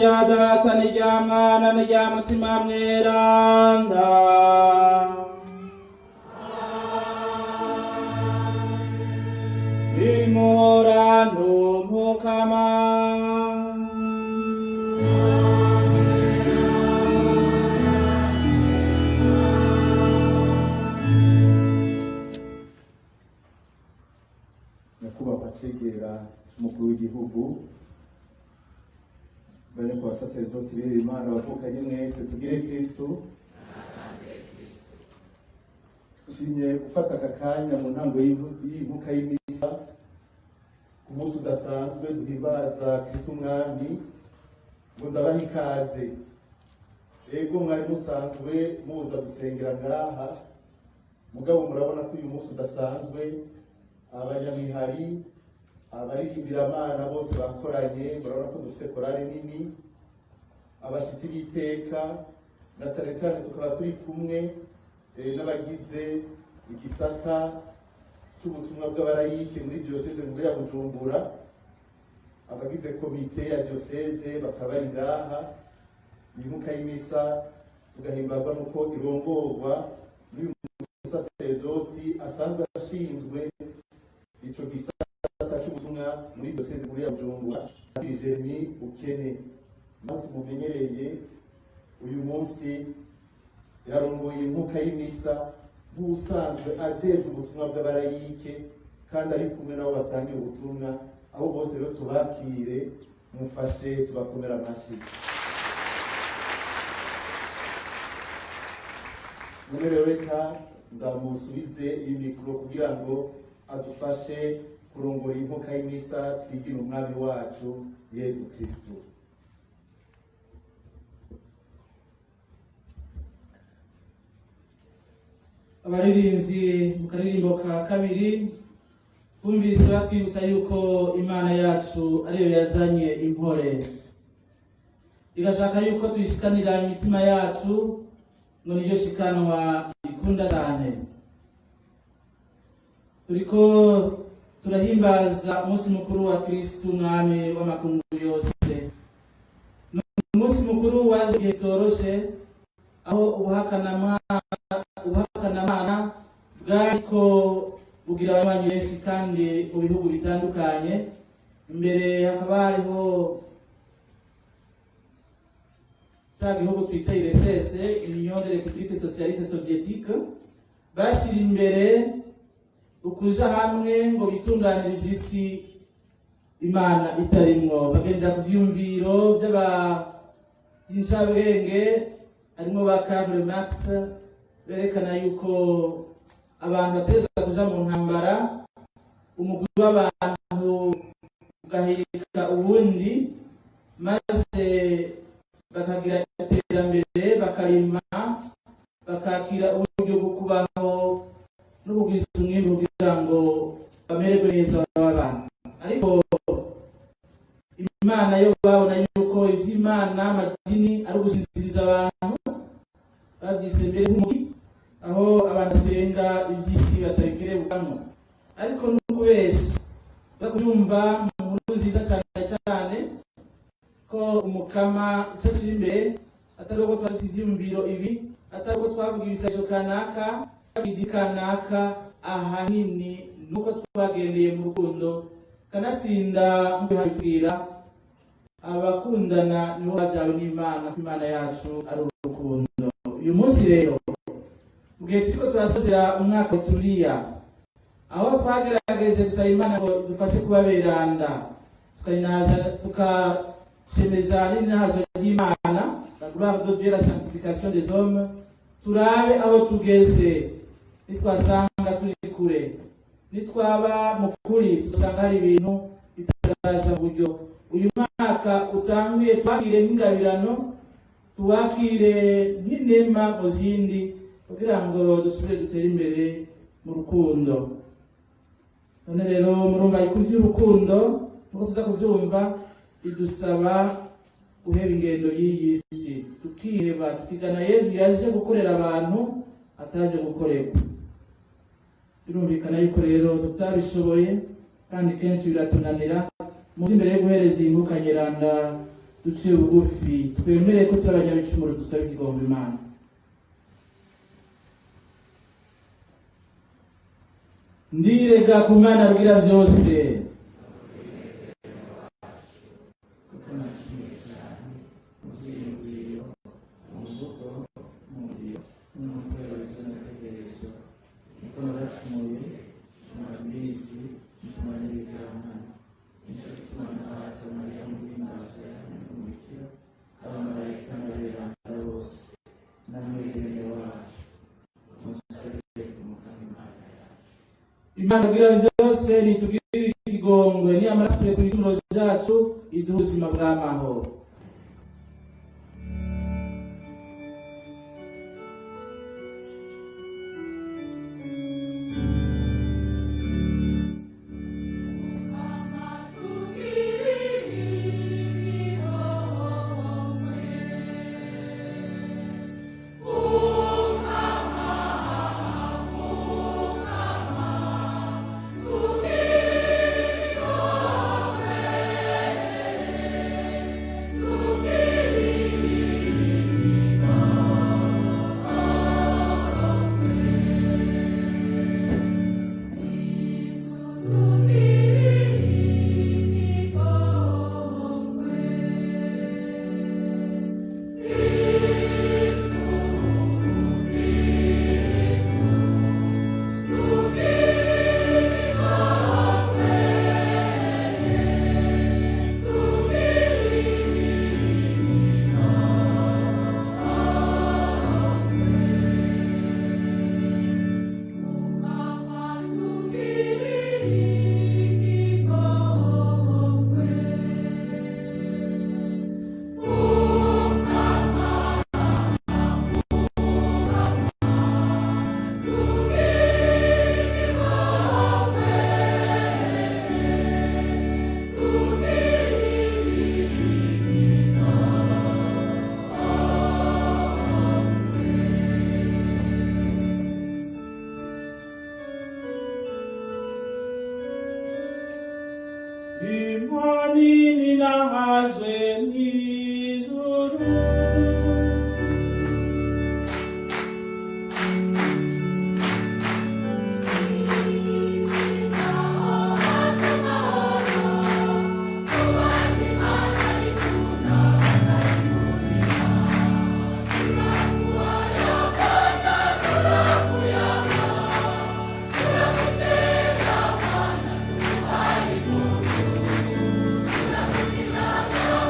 rya Data n'irya Mwana n'irya Mutima Mweranda. Imorano Mukama. Nyakubahwa Cegera umukuru w'igihugu, bane kwa saserdoti b'Imana bavukanye mwese, tugire Kristo. Tushimye gufata aka kanya mu ntango y'inkuka y'imisa ku munsi udasanzwe duhimbaza Kristo Umwami, ngo ndabaha ikaze. Ego mwari musanzwe muza gusengera ngaha, mugabo murabona ko uyu munsi udasanzwe abanyamihari abaririmbira bose bakoranye, murabona ko dufise korale nini, abashitsi b'iteka, na cyane cyane tukaba turi kumwe n'abagize igisata cy'ubutumwa bw'abarayike muri diocese nkuru ya Bujumbura, abagize komite ya diocese bakaba bari ngaha. Inkuka y'imisa tugahimbarwa nuko irongorwa n'uyu musaserdoti asanzwe ashinzwe ico gisata cy'ubutumwa muri diocese nkuru ya Bujumbura, Jeremy Ukene. Naho tumumenyereye uyu munsi yarongoye inkuka y'imisa nk'usanzwe ajejwe ubutumwa bw'abarayike, kandi ari kumwe nabo basangiye ubutumwa. Abo bose rero tubakire, mufashe tubakomera amashyi. None rero reka ndamusubize iyi mikoro kugira ngo adufashe kurongora inkuka y'imisa, twigire umwami wacu Yesu Kristo. Abaririmbyi mu karirimbo ka kabiri bumvise batwibutsa yuko Imana yacu ariyo yazanye impore, igashaka yuko tuyishikanira imitima yacu, ngo niryo shikanwa ikunda cyane. Turiko turahimbaza umunsi mukuru wa Kristo Umwami w'amakungu yose. Ni umunsi mukuru waje igihe toroshe, aho ubuhakanamana bwariko bugira abanywanyi benshi kandi mu bihugu bitandukanye. Imbere hakaba hariho cya gihugu twita URSS, Union des Républiques Socialistes Soviétiques, bashira imbere ukuja hamwe ngo bitunganirize isi Imana itarimwo. Bagendera ku vyumviro vy'incabwenge, harimo ba Karl Marx, berekana yuko abantu bateza kuja mu ntambara, umugwi w'abantu ugahirika uwundi, maze bakagira iterambere, bakarima, bakakira uburyo bwo kubaho no kugwiza umwimbu kugira ngo bamererwe neza abantu. Ariko Imana yo babona yuko ivy'Imana amadini ari ugusinziriza abantu, bavyise mbere nk'umugi, aho abantu basenga ivy'isi batabikerewamwo. Ariko n'ukubesha bakubyumva mu nkuru nziza cyane cyane ko umukama icashira imbere atari uko twazi ivyumviro ibi, atari uko twavuga ibisasho kanaka kanaka, ahanini nuko twagendeye mu rukundo, kanatsinda mbihakira abakundana niho bavyawe n'Imana, ko Imana yacu ari urukundo. Uyu munsi rero mugihe turiko turasozera umwaka wa Tuliya, aho twagerageje gusaba Imana ngo dufashe kubaberanda, tukashemeza n'inahazo ry'Imana, la gloire de Dieu, la sanctification des hommes, turabe aho tugeze. Nitwasanga turi kure, nitwaba mu kuri, tusanga hari ibintu bitaraja mu buryo. Uyu mwaka utanguye twakire nk'ingabirano, tuwakire nk'inema mu zindi, kugira ngo dusubire dutere imbere mu rukundo. None rero murumva ikuzi y'urukundo, nuko tuza kuvyumva, idusaba guheba ingendo y'iyi si, tukiheba, tukigana Yesu yaje gukorera abantu, ataje gukorerwa. Birumvikana yuko rero tutabishoboye, kandi kenshi biratunanira. Muzi imbere yo guhereza inkuka nyeranda duciye bugufi twemereye ko turi abanyabicumuro dusaba ikigomba Imana. Ndirega ku Mana rugira byose Imana rugira byose nitugirire ikigongwe niyamara tuye ku bicumuro byacu iduhe ubuzima bw'amahoro. Imani ninahazwe mw'ijuru Thank you.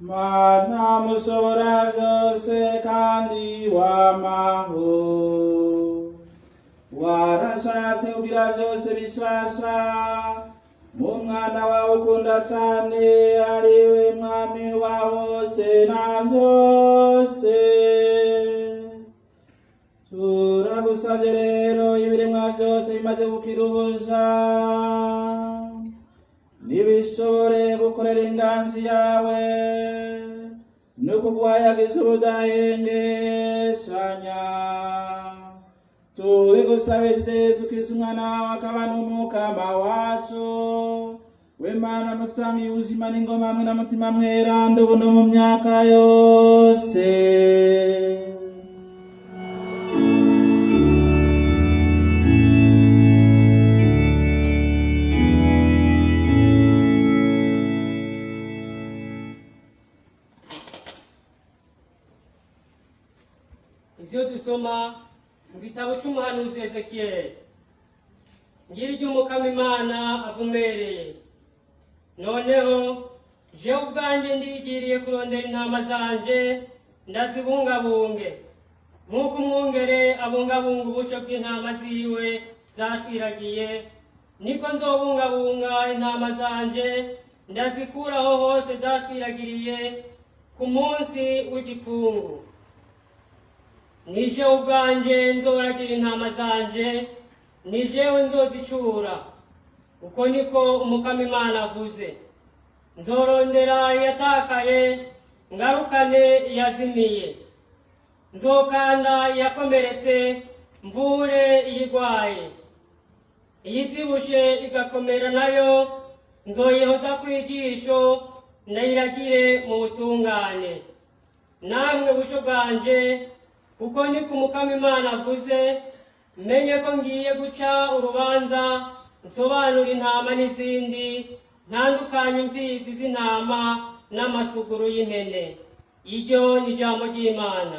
Mana mushobora byose kandi wamaho, warashatse kugira byose bishasha mu mwana wawe ukunda cyane, ariwe mwami wa bose na byose. Turagusabye rero ibiremwa byose bimaze gukira ubuja nibishobore gukorera inganji yawe no kuguhayagiza ubudahengeshanya. Tubigusabye Yesu Kristo umwana wawe akaba n'umukama wacu, w'Imana musangi y'ubuzima n'ingoma hamwe na mutima mweranda ubu no mu myaka yose. Ibyo dusoma mu gitabo cy'umuhanuzi Ezekiyeli. Ngiri ry'umukama Imana avumereye, noneho jewe ubwanjye ndigiriye kurondera intama zanje ndazibungabunge, nk'uko umwungere abungabunga ubusho bw'intama ziwe zashwiragiye, niko nzobungabunga intama zanje ndazikuraho hose zashwiragiriye ku munsi w'igipfungu. Ni jewe ubwanjye nzoragira intama zanje, ni jewe nzozicura, uko niko umukama Imana avuze. Nzorondera iyatakaye ngarukane iyazimiye, nzokanda iyakomeretse mvure iyigwaye, iyivyibushe igakomera nayo nzoyihoza kw'ijisho ndayiragire mu butungane. Namwe busho bwanje, uko niko umukama Imana avuze, menye ko ngiye guca urubanza nsobanura intama n'izindi, ntandukanye imfizi z'intama n'amasuguru y'impene. Iryo ni ijambo ry'Imana.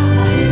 Amen.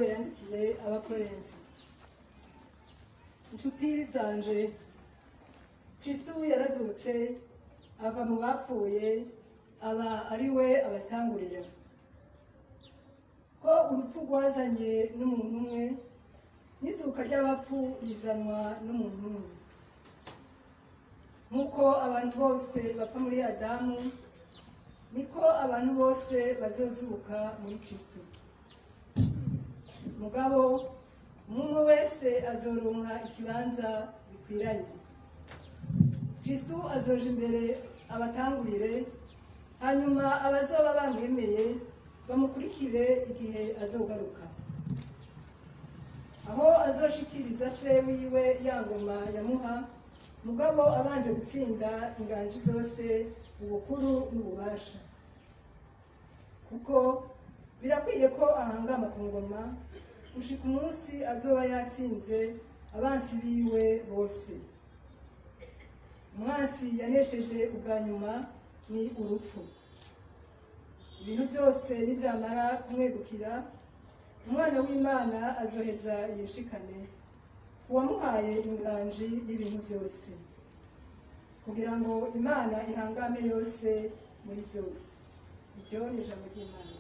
Pawulo yandikiye abakorinzi. Inshuti zanje, Kristo yarazutse ava mu bapfuye, aba ari we abatangurira. Ko urupfu rwazanye n'umuntu umwe, n'izuka ry'abapfu rizanwa n'umuntu umwe. Nk'uko abantu bose bapfa muri Adamu, niko abantu bose bazozuka muri Kristo. Mugabo umwe wese azoronka ikibanza bikwiranye. Kristo azoja imbere abatangurire, hanyuma abazoba bamwemeye bamukurikire igihe azogaruka. Aho azoshikiriza se wiwe ya ngoma yamuha, mugabo abanje gutsinda inganji zose, ubukuru n'ububasha. Kuko birakwiye ko ahangama ku ngoma gushika umunsi azoba yatsinze abansi biwe bose. Umwansi yanesheje ubwa nyuma ni urupfu. Ibintu byose nivyamara kumwegukira, umwana w'Imana azoheza yishikane uwamuhaye inganji y'ibintu byose, kugira ngo Imana ihangame yose muri byose. Iryo ni ijambo ry'Imana.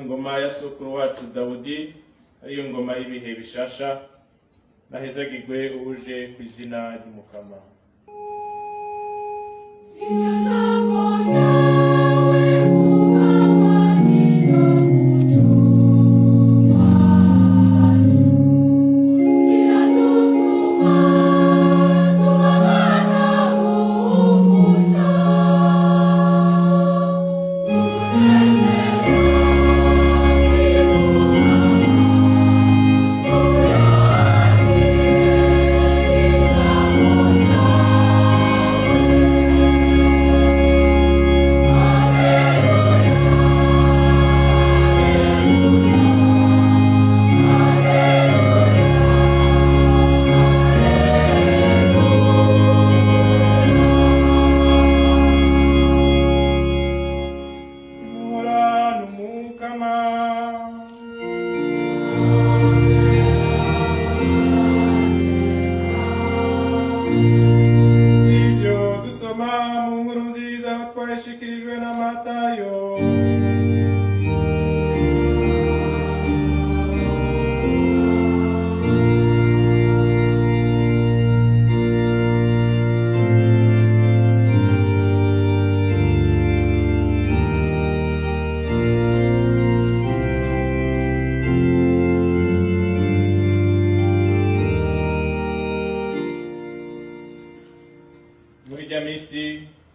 ingoma ya sokuru wacu Dawudi ariyo ngoma y'ibihe bishasha, nahezagirwe uje ku izina ry'Umukama.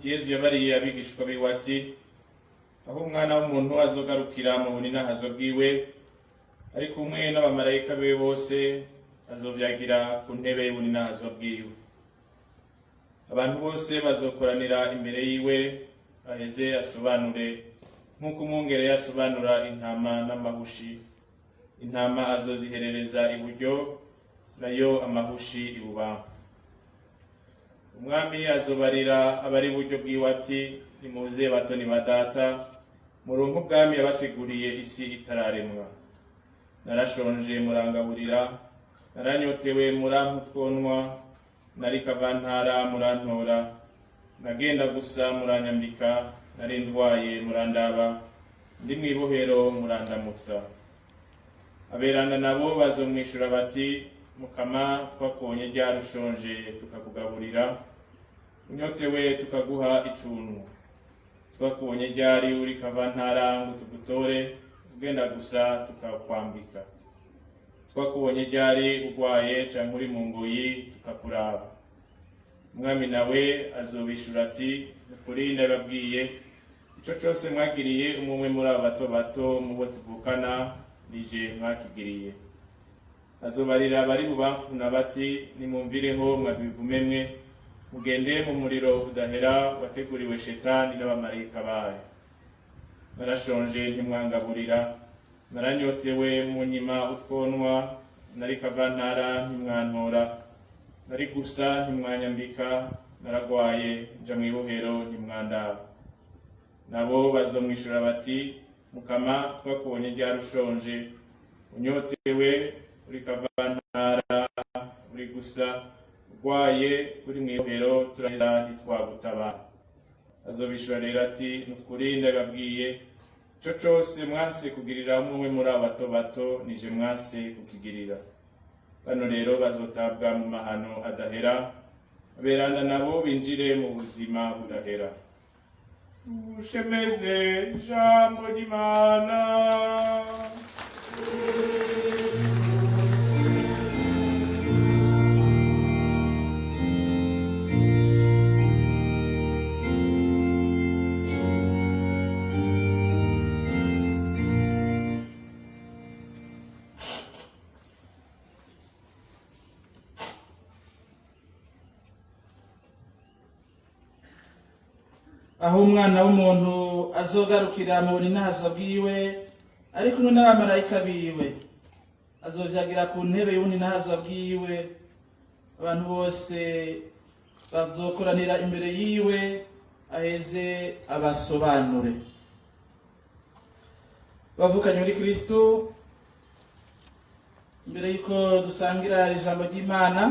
Yesu yabariye abigishwa biwe ati, aho umwana w'umuntu azogarukira mu buninahazo bwiwe, ari kumwe n'abamarayika be bose, azovyagira ku ntebe y'ubuninahazo bwiwe. Abantu bose bazokoranira imbere yiwe, aheze asobanure nk'uko umwungere yasobanura intama n'amahushi, intama azoziherereza iburyo nayo amahushi ibubamfu. Umwami azobarira abari iburyo bwiwe ati, nimuze batoni ba data, muronke ubwami yabateguriye isi itararemwa. Narashonje murangaburira, naranyotewe murampa utwonwa, nari kavantara murantora, nagenda gusa muranyambika, nari ndwaye murandaba, ndi mwibohero murandamutsa. Aberana nabo bazomwishura bati, Mukama, twakubonye ryari ushonje tukakugaburira, unyotewe tukaguha icuntu. Twakubonye ryari uri kavantara ngo tugutore, ugenda gusa tukakwambika. Twakubonye ryari urwaye canke uri mu ngoyi tukakuraba. Umwami nawe azobishura ati, ukuri ndababwiye, ico cose mwagiriye umwe muri abo bato bato mu bo tuvukana, nije mwakigiriye. Azobarira abari bubamfu bati, nimumvireho mwabivume mwe, mugende mu muriro udahera wateguriwe Shetani n'abamarayika bayo. Narashonje ntimwangaburira, naranyotewe munyima utwonwa, nari kavantara ntimwantora, nari gusa ntimwanyambika, naragwaye nja mwibohero ntimwandaba. Nabo bazomwishura bati, Mukama, twakubonye ryari ushonje, unyotewe uri kavantara, uri gusa urwaye uri mwibohero turaheza ntitwagutabara. Azobishura rero ati, nukuri ndababwiye, ico cose mwase kugirira umwe muri abo bato bato nije mwase kukigirira. Bano rero bazotabwa mu mahano adahera, aberana nabo binjire mu buzima budahera. Ushemeze ijambo ry'Imana. aho umwana w'umuntu azogarukira mu buninazo bwiwe ari kumwe n'abamarayika biwe, azovyagira ku ntebe y'ubuninazo bwiwe, abantu bose bazokoranira imbere yiwe aheze abasobanure. Bavukanye muri Kristo, imbere yuko dusangira ijambo ry'Imana,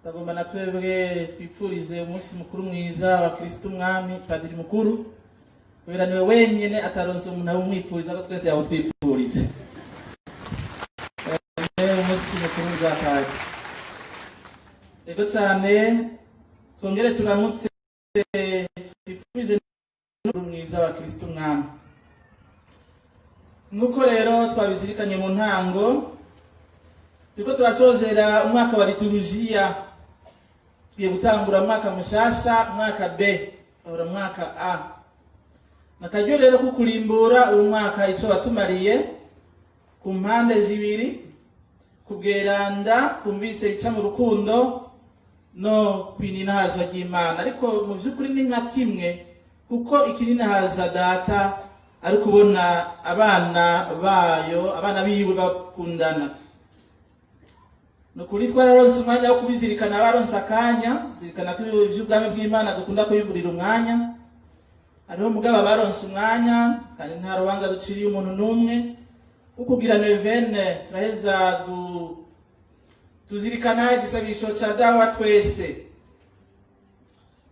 tagomba na twebwe twipfurize umunsi mukuru mwiza wa Kristo Umwami Padiri mukuru, kubera niwe wenyene ataronse umuntu awumwipfuriza ko twese yaho twipfurije. Umunsi mukuru mwiza wa Padiri. Ego cyane twongere turamutse twipfurize umunsi mwiza wa Kristo Umwami. Nuko rero twabizirikanye mu ntango, turiko turasozera umwaka wa liturujia, tugiye gutangura umwaka mushasha, umwaka B, ahora umwaka A. Nakaryo rero kukurimbura uwo mwaka ico watumariye ku mpande zibiri, kubweranda twumvise bica mu rukundo no kwininahaza ry'Imana. Ariko mu vy'ukuri ni nka kimwe, kuko ikininahaza data ari kubona abana bayo, abana biwe bakundana. Nukuri twararonse umwanya wo kubizirikana, baronse akanya zirikana ko ivy'ubwami bw'Imana dukunda kubiburira umwanya. Hariho mugaba baronse umwanya, kandi nta rubanza duciriye umuntu n'umwe, ukugira nevene turaheza tuzirikana igisabisho ca dawa twese,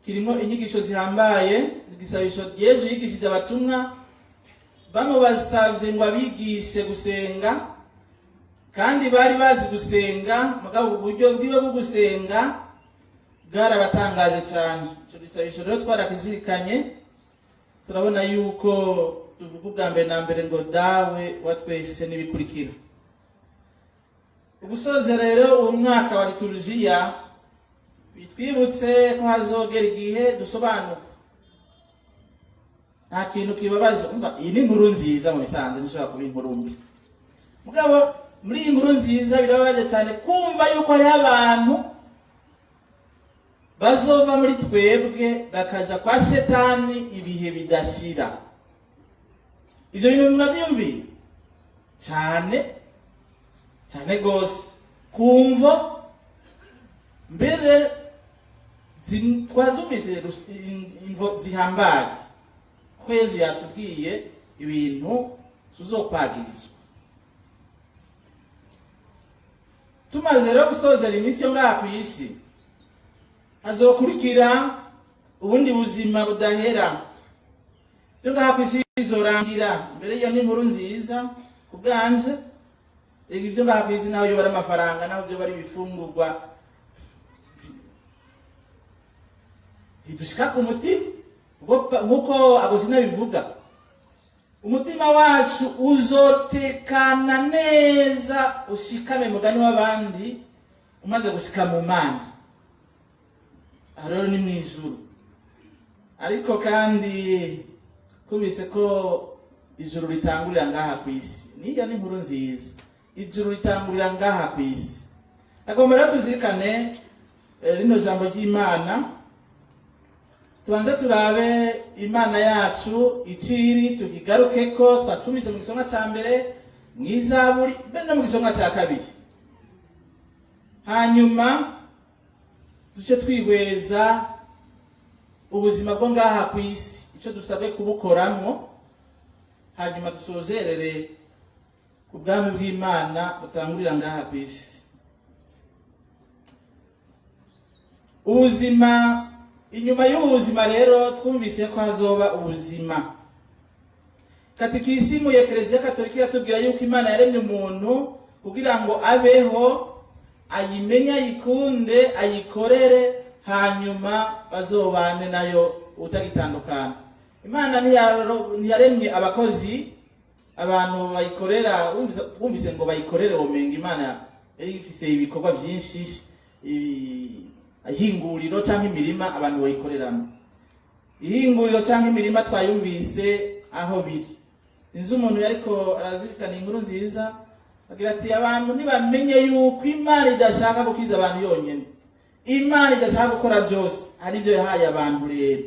kirimo inyigisho zihambaye. Igisabisho Yesu yigishije abatumwa, bamubasavye ngo abigishe gusenga, kandi bari bazi gusenga, mugabo uburyo bwiwe bwo gusenga bwarabatangaje cyane. Ico gisabisho rero twarakizirikanye, turabona yuko tuvuga ubwa mbere na mbere ngo dawe wa twese n'ibikurikira. Ugusoza rero uwo mwaka wa liturujia, bitwibutse ko hazogera igihe dusobanuka. Nta kintu kibabaje, umva iyi ni inkuru nziza mu bisanzwe, nishobora kuba inkuru mbi, mugabo muri iyi nkuru nziza birababaje cyane kumva yuko hariho abantu bazova muri twebwe bakaja kwa Shetani ibihe bidashira. Ivyo bintu muravyumviye cyane, cyane gose kumva mbere twazumvise imvo zihambaye ko Yesu yatubwiye ibintu tuzokwagirizwa. Tumaze rero gusozera iminsi yo ngaha ku isi, hazokurikira ubundi buzima budahera. Byo ngaha ku isi bizorangira. Mbere iyo ni inkuru nziza ku bwanje. Ibyo ngaha ku isi naho yo bari amafaranga, naho byo bari ibifungurwa bidushika ku mutima, nk'uko Agostina bivuga. Umutima wacu uzotekana neza, ushikame mugani w'abandi umaze gushika mu Mana. Rero ni mwijuru. Ariko kandi tubise ko ijuru ritangurira ngaha ku isi. Niyo ni inkuru nziza. Ijuru ritangurira ngaha ku isi. Agomba rero tuzirikane rino jambo ry'Imana. Tubanze turabe Imana yacu iciri, tukigaruke ko twatumize mu gisonga ca mbere, mw'Izaburi, mbere no mu gisonga ca kabiri. Hanyuma duce twihweza ubuzima bwo ngaha ku isi, ico dusabwe kubukoramwo, hanyuma dusozerere ku bwami bw'Imana butangurira ngaha ku isi. Ubuzima, inyuma y'ubuzima rero twumvise ko hazoba ubuzima. Katekisimu ya Eklezia Katolika yatubwira yuko Imana yaremye umuntu kugira ngo abeho, ayimenye, ayikunde, ayikorere, hanyuma bazobane nayo utagitandukana. Imana ntiyaremye abakozi, abantu bayikorera, wumvise ngo bayikorere womenga Imana yari ifise ibikorwa byinshi, ihinguriro cyangwa imirima abantu bayikoreramo. Ihinguriro cyangwa imirima twayumvise aho biri. Inzu umuntu yariko arazirikana inkuru nziza, agira ati abantu nibamenye yuko Imana idashaka gukiza abantu yonyene, Imana idashaka gukora byose, ari byo yahaye abantu rero.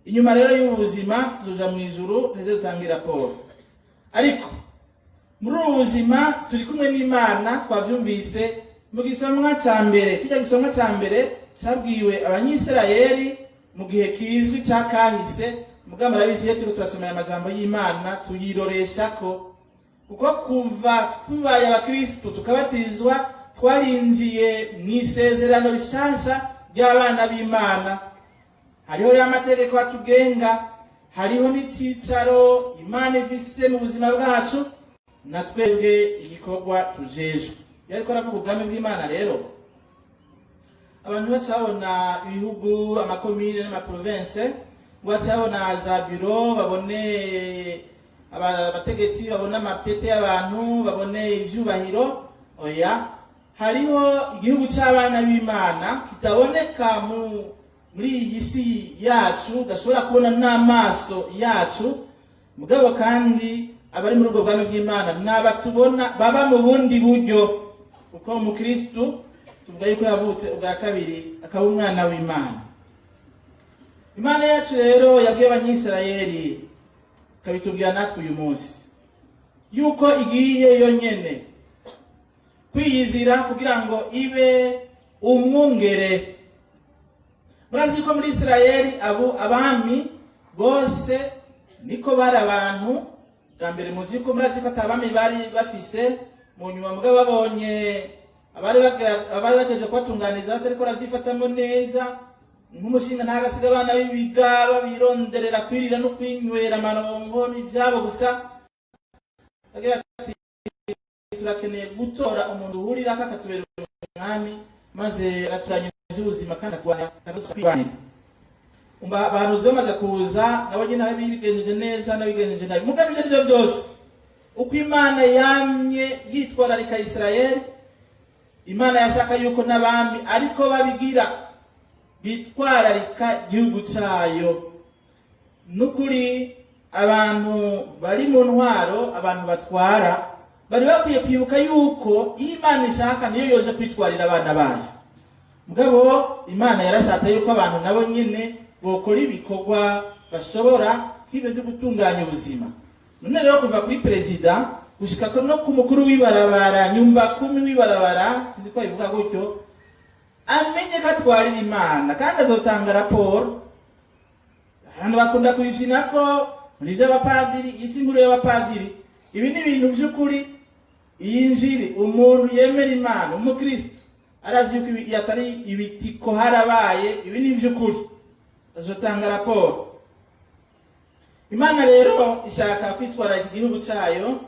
Inyuma rero y'ubuzima tuzoja mu ijuru, teze dutangira raporo. Ariko muri ubu buzima turi kumwe n'Imana, twavyumvise mu gisomwa ca mbere. Kijya gisomwa ca mbere cyabwiwe abanyisirayeli mu gihe kizwi cya kahise. Mugabo murabizi iyo turiko turasomera amajambo y'Imana tuyiroresha ko, kuko kuva twibaye abakristo tukabatizwa twarinjiye mu isezerano rishasha ry'abana b'Imana. Hariho rero amategeko atugenga, hariho n'icicaro Imana ifise mu buzima bwacu, na twebwe igikorwa tujejwe. Yariko aravuga ubwami bw'Imana rero, abantu bacabona ibihugu, amakomine n'amaprovince, bacabona za biro, babone abategetsi, babone amapete y'abantu, babone ivyubahiro. Oya, hariho igihugu c'abana b'Imana kitaboneka muri iyi si yacu, udashobora kubona n'amaso yacu, mugabo kandi abari muri ubwo bwami bw'Imana n'abatubona baba mu bundi buryo. Uko mu Kristo tuvuga yuko yavutse ubwa kabiri akaba umwana w'Imana. Imana yacu rero yabwiye abanyisirayeli, kabitubwira natwe uyu munsi, yuko igiye yonyene kwiyizira kugira ngo ibe umwungere. Murazi ko muri Isirayeli abami bose niko bari abantu. Bwa mbere muzi ko murazi ko atabami bari bafise, mu nyuma mugabo babonye abari bagejeje kubatunganiza batariko baravyifatamo neza, nk'umushinga ntagasiga abana b'ibigaba bironderera kwirira no kwinywera amarongo n'ivyabo gusa. Agira ati turakeneye gutora umuntu uhurirako akatubera umwami, maze agatunganya ivy'ubuzima kandi akatubana. Abahanuzi bamaze kuza nabo nyene abigenjeje neza n'abigenjeje nabi. Mugabo ivyo arivyo vyose, uko Imana yamye yitwararika Isirayeli, Imana yashaka yuko n'abami ariko babigira, bitwararika igihugu cayo. Nukuri abantu bari mu ntwaro, abantu batwara, bari bakwiye kwibuka yuko Imana ishaka niyo yoje kwitwarira abana bayo. Mugabo Imana yarashatse yuko abantu nabo nyene bokora ibikorwa bashobora nk'ibyo byo gutunganya ubuzima. None rero kuva kuri perezida gushika ko no ku mukuru w'ibarabara nyumba 10 w'ibarabara sinzi ko ivuga gutyo amenye ko atwarira Imana kandi azotanga raporo. Abantu bakunda kubifina ko muri by'abapadiri, isi nkuru y'abapadiri, ibi ni ibintu by'ukuri. Iyi njiri umuntu yemera Imana, umukristo arazi yuko yatari ibitiko harabaye, ibi ni by'ukuri azotanga raporo. Imana rero ishaka kwitwara igihugu cyayo,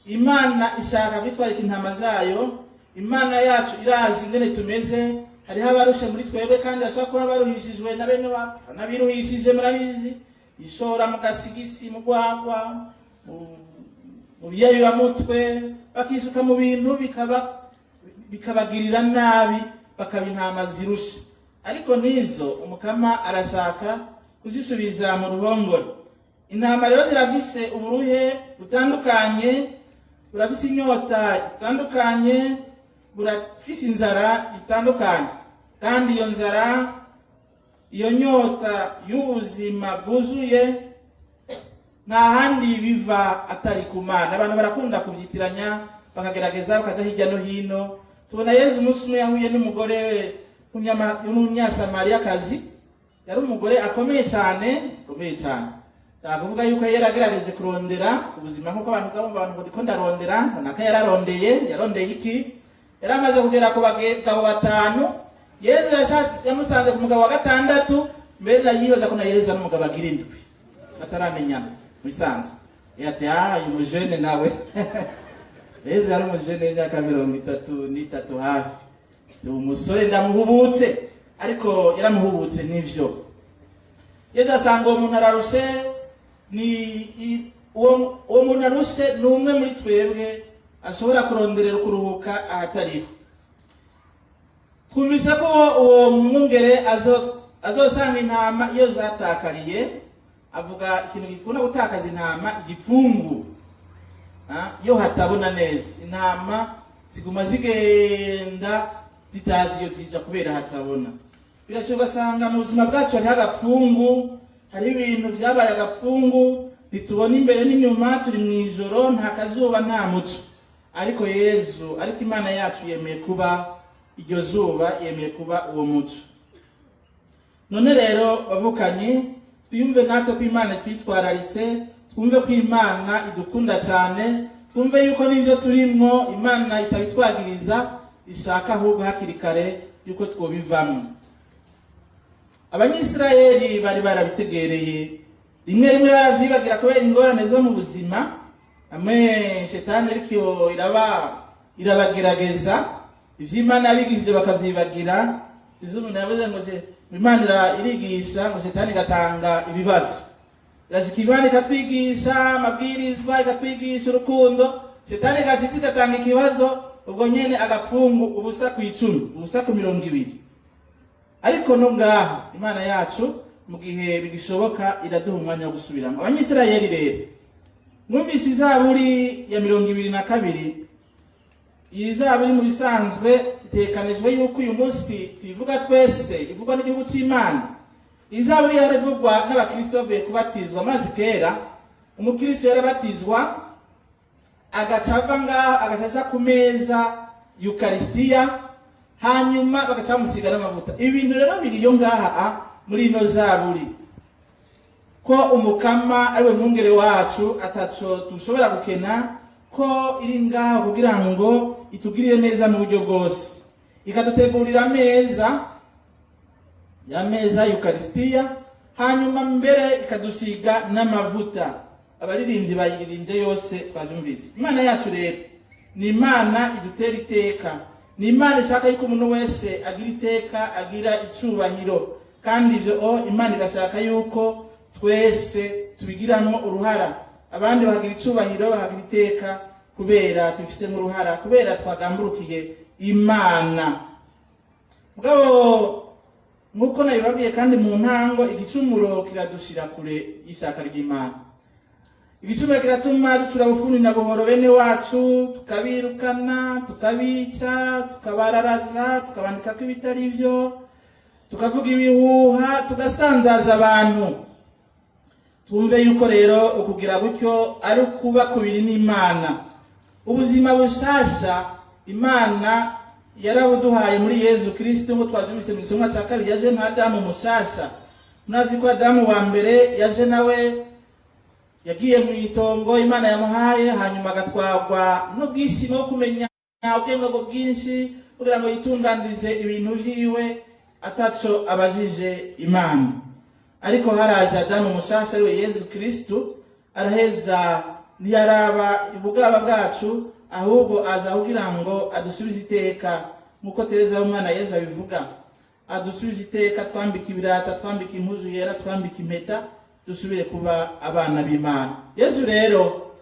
Imana ishaka kwitwara intama zayo. Imana yacu irazi ingene tumeze, hariho abarushe muri twebwe kandi bashobora kuba baruhishijwe na bene wabo, nabiruhishije murabizi, ishora mu gasigisi, mu gwagwa, mu biyayuramutwe, bakisuka mu bintu bikabagirira nabi, bakaba intama zirushe. Ariko nizo umukama arashaka kuzisubiza mu ruhongore. Intama rero zirafise uburuhe butandukanye, burafise inyota itandukanye, burafise inzara itandukanye, kandi iyo nzara, iyo nyota y'ubuzima bwuzuye nta handi biva atari ku Mana. Abantu barakunda kubyitiranya bakagerageza bakaja hirya no hino. Tubona Yesu umunsi umwe yahuye n'umugore w'umunyasamariyakazi, yari umugore akomeye cyane. Kuvuga yuko yaragerageje kurondera ubuzima nk'uko abantu bazabumva abantu ngo ndarondera, naka yararondeye iki? Yari amaze kugera ku bagabo 5. Yesu yamusanze ku mugabo wa 6, mbere yibaza ko na Yesu ari umugabo agira 7 bataramenyana bisanzwe. Yati uyu mujene nawe Yesu yari umujene y'imyaka 33 hafi, umusore ndamuhubutse, ariko yaramuhubutse n'ivyo. Yesu asanga uwo muntu ararushe, uwo muntu arushe ni umwe muri twebwe ashobora kuronderera kuruhuka ahatariho. Twumvise ko uwo mwungere azosanga intama iyo zatakariye, avuga ikintu gikunda gutakaza intama, igipfungu. Iyo hatabona neza, intama ziguma zigenda zitazi iyo zija kubera hatabona. Birashoboka usanga mu buzima bwacu hariho agapfungu, hari ibintu byabaye agapfungu, bitubona imbere n'inyuma, turi mu ijoro, nta kazuba nta muco. Ariko Imana yacu yemeye kuba iryo zuba, yemeye kuba uwo muco. None rero bavukanye, twiyumve natwe ko Imana twitwararitse, twumve ko Imana idukunda cyane, twumve yuko n'ivyo turimwo Imana itabitwagiriza, ishaka ahubwo hakiri kare yuko twobivamwo. Abanyisirayeli bari barabitegereye, rimwe baravyibagira kubera ingorane zo mu buzima, amwe shetani ariko irabagerageza, ivyo Imana yabigishije bakavyibagira. Umuntu yavuze ngo Imana irigisha, ngo shetani gatanga ibibazo. Irashika Imana ikatwigisha amabwirizwa, ikatwigisha urukundo, shetani gashitsi gatanga ikibazo, ubwo nyene agapfungu ubusa ku 10, ubusa ku 20. Ariko no ngaho Imana yacu mu gihe bigishoboka iraduha umwanya wo gusubiramo. Abanyisirayeli rero mwumvise izaburi ya 22, iyi zaburi mu bisanzwe itekanijwe yuko uyu munsi tuyivuga twese, ivugwa n'igihugu cy'Imana. Izaburi yaravugwa n'abakristo bavuye kubatizwa, maze kera umukristo yarabatizwa agacava ngaho agacaca ku meza Eucharistia, hanyuma bagaca bamusiga n'amavuta. Ibintu rero biriyo ngaha muri ino zaburi, ko umukama ariwe mwungere wacu, ataco dushobora gukena, ko iri ngaho kugira ngo itugirire neza mu buryo bwose, ikadutegurira ameza Eucharistia, hanyuma mbere ikadusiga n'amavuta. Abaririmbyi bayiririmbye yose twajumvise. Imana yacu rero ni Imana idutera iteka, ni Imana ishaka yuko umuntu wese agira iteka, agira icubahiro, kandi ivyo Imana igashaka yuko twese tubigiramwo uruhara. Abandi bahagira icubahiro, bahagira iteka kubera tufise mu ruhara, kubera twagamburukiye Imana. Mugabo nkuko nabibabwiye kandi mu ntango, igicumuro kiradushira kure y'ishaka ry'Imana. Igicumuro kiratuma ducura bufuni na buhoro bene wacu, tukabirukana, tukabica, tukabararaza, tukabandika ko ibitari byo, tukavuga ibihuha, tugasanzaza abantu. Twumve yuko rero ukugira gutyo ari ukuba kubiri n'Imana, ubuzima bushasha Imana yarabuduhaye muri Yezu Kristo ngo twavyumvise mu gisomwa cya kabiri yaje nka Adamu mushasha. Mwazi ko Adamu wa mbere yaje nawe yagiye mu itongo Imana yamuhaye, hanyuma agatwarwa n'ubwishimo bwo kumenya ubwenge bwinshi kugira ngo yitunganirize ibintu vyiwe ataco abajije Imana. Ariko haraje Adamu mushasha ariwe Yezu Kristo, araheza ntiyaraba ubugaba bwacu, ahubwo aza kugira ngo adusubize iteka, nkuko Tereza w'umwana Yezu abivuga, adusubize iteka, twambika ibirata, twambika impuzu yera, twambika impeta, dusubire kuba abana b'Imana. Yezu rero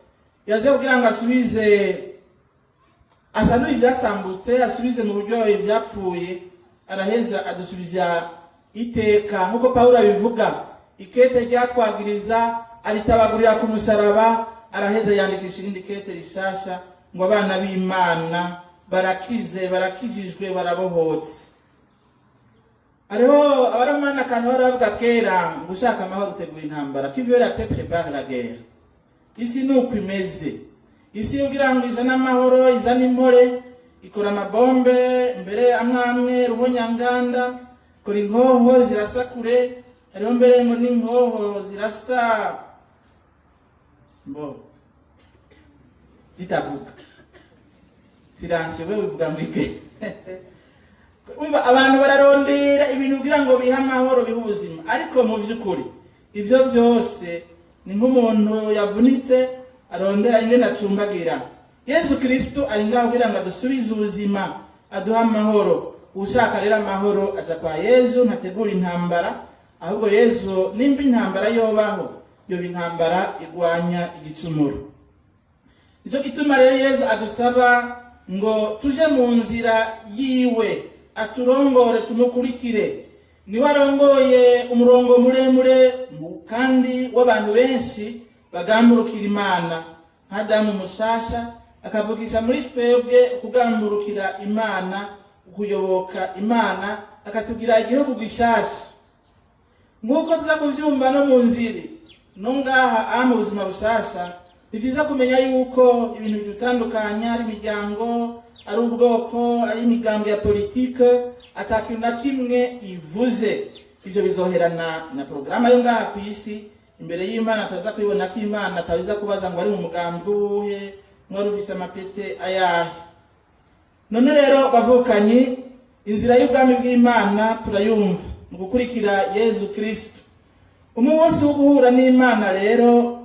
yaje kugira ngo asubize, asanure ivyasambutse, asubize mu buryo ivyapfuye, araheza adusubiza iteka, nkuko Pawulo abivuga, ikete ryatwagiriza aritabagurira ku musaraba, araheza yandikisha irindi kete rishasha ngo abana b'Imana barakize, barakijijwe, barabohotse. Ariho abaramana kandi baravuga kera ngo ushaka amahoro utegura intambara, qui veut la paix prépare la guerre. Isi nuko imeze, isi kugira ngo izane amahoro, izane impore, ikora amabombe mbere amwe ruhonyanganda, ikora inkoho zirasa kure, hariho mbere ngo n'inkoho zirasa zitavuga, siransiyo we bivuga ngo ike. Umva abantu bararondera ibintu kugira ngo bihe amahoro, bihe ubuzima, ariko mu vy'ukuri ibyo byose ni nk'umuntu yavunitse arondera ingene acumbagira. Yesu Kristo ari ngaho kugira ngo adusubize ubuzima, aduha amahoro. Ushaka rero amahoro aja kwa Yesu, ntategura intambara, ahubwo Yesu nimba intambara yobaho, yoba intambara igwanya igicumuro. Nicyo gituma rero Yesu adusaba ngo tuje mu nzira yiwe, aturongore tumukurikire. Niwe arongoye umurongo muremure kandi w'abantu benshi bagamburukira Imana. Adamu mushasha akavugisha muri twebwe kugamburukira Imana, kuyoboka Imana, akatugira igihugu gishasha. Nk'uko tuza kuvyumva no mu nziri no ngaha mu buzima bushasha, ni vyiza kumenya yuko ibintu bitandukanye, ari imiryango, ari ubwoko, ari imigambo ya politike, atakintu na kimwe ivuze. Ivyo bizoherana na programa yo ngaha ku isi. Imbere y'Imana ataza kwibona ko Imana atabiza kubaza ngo ari mu mugambi uwuhe, mwari ufise amapete ayahe. None rero bavukanyi, inzira y'ubwami bw'Imana turayumva mu gukurikira Yezu Kristo. Umunsi wo guhura n'Imana rero,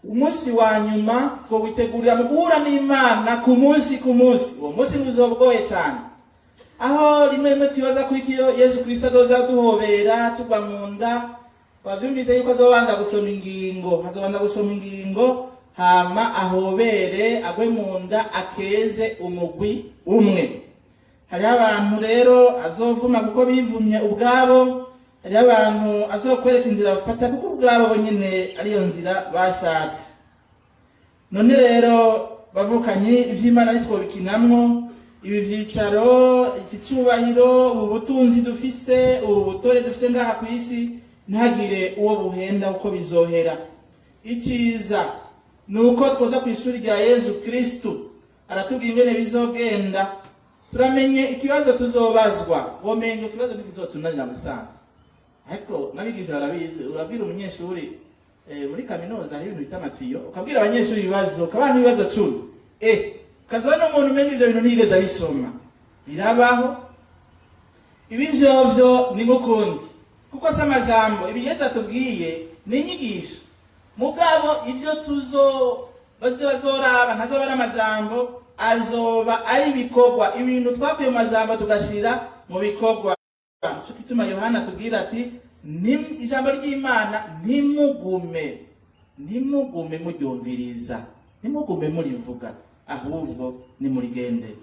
umunsi wa nyuma two witegurira mu guhura n'Imana ku munsi ku munsi. Uwo munsi uzobgoye cyane, aho rimwe twibaza ko ikiyo Yesu Kristo azoza duhobera tugwa mu nda. Bavyumvise yuko azobanza gusoma ingingo, hazobanza gusoma ingingo, hama ahobere, agwe mu nda, akeze umugwi umwe. Hari abantu rero azovuma kuko bivumye ubwabo, hari abantu azokwereka inzira bafata kuko ubwabo nyine ariyo nzira bashatse. None rero bavukanyi, ivy'Imana nitwo bikinamwo, ibi vyicaro, iki cubahiro, ubu butunzi dufise, ubu butore dufise ngaha ku isi, ntagire uwo buhenda uko bizohera. Iciza nuko twoza ku ishuri rya Yezu Kristo, aratubwira ingene bizogenda. Turamenye ikibazo tuzobazwa, womenye ikibazo bizotunanira musanze. Ariko nabigisha barabizi, urabwira umunyeshuri muri kaminuza hari ibintu bita amatiyo, ukabwira abanyeshuri ibibazo, ukabaha ibibazo 10. Ukazabona umuntu umenye ivyo bintu ntiyigeze abisoma. Birabaho. Ibi vyovyo ni ngukundi, kuko se amajambo ibi Yesu atubwiye ni inyigisho. Mugabo ivyo bazoraba ntazoba ari amajambo, azoba ari ibikorwa. Ibintu twakuye mu majambo tugashira mu bikorwa. Cyo kituma Yohana tubwira ati ijambo ry'Imana ntimugume muryumviriza, ntimugume murivuga, ahubwo nimurigendere.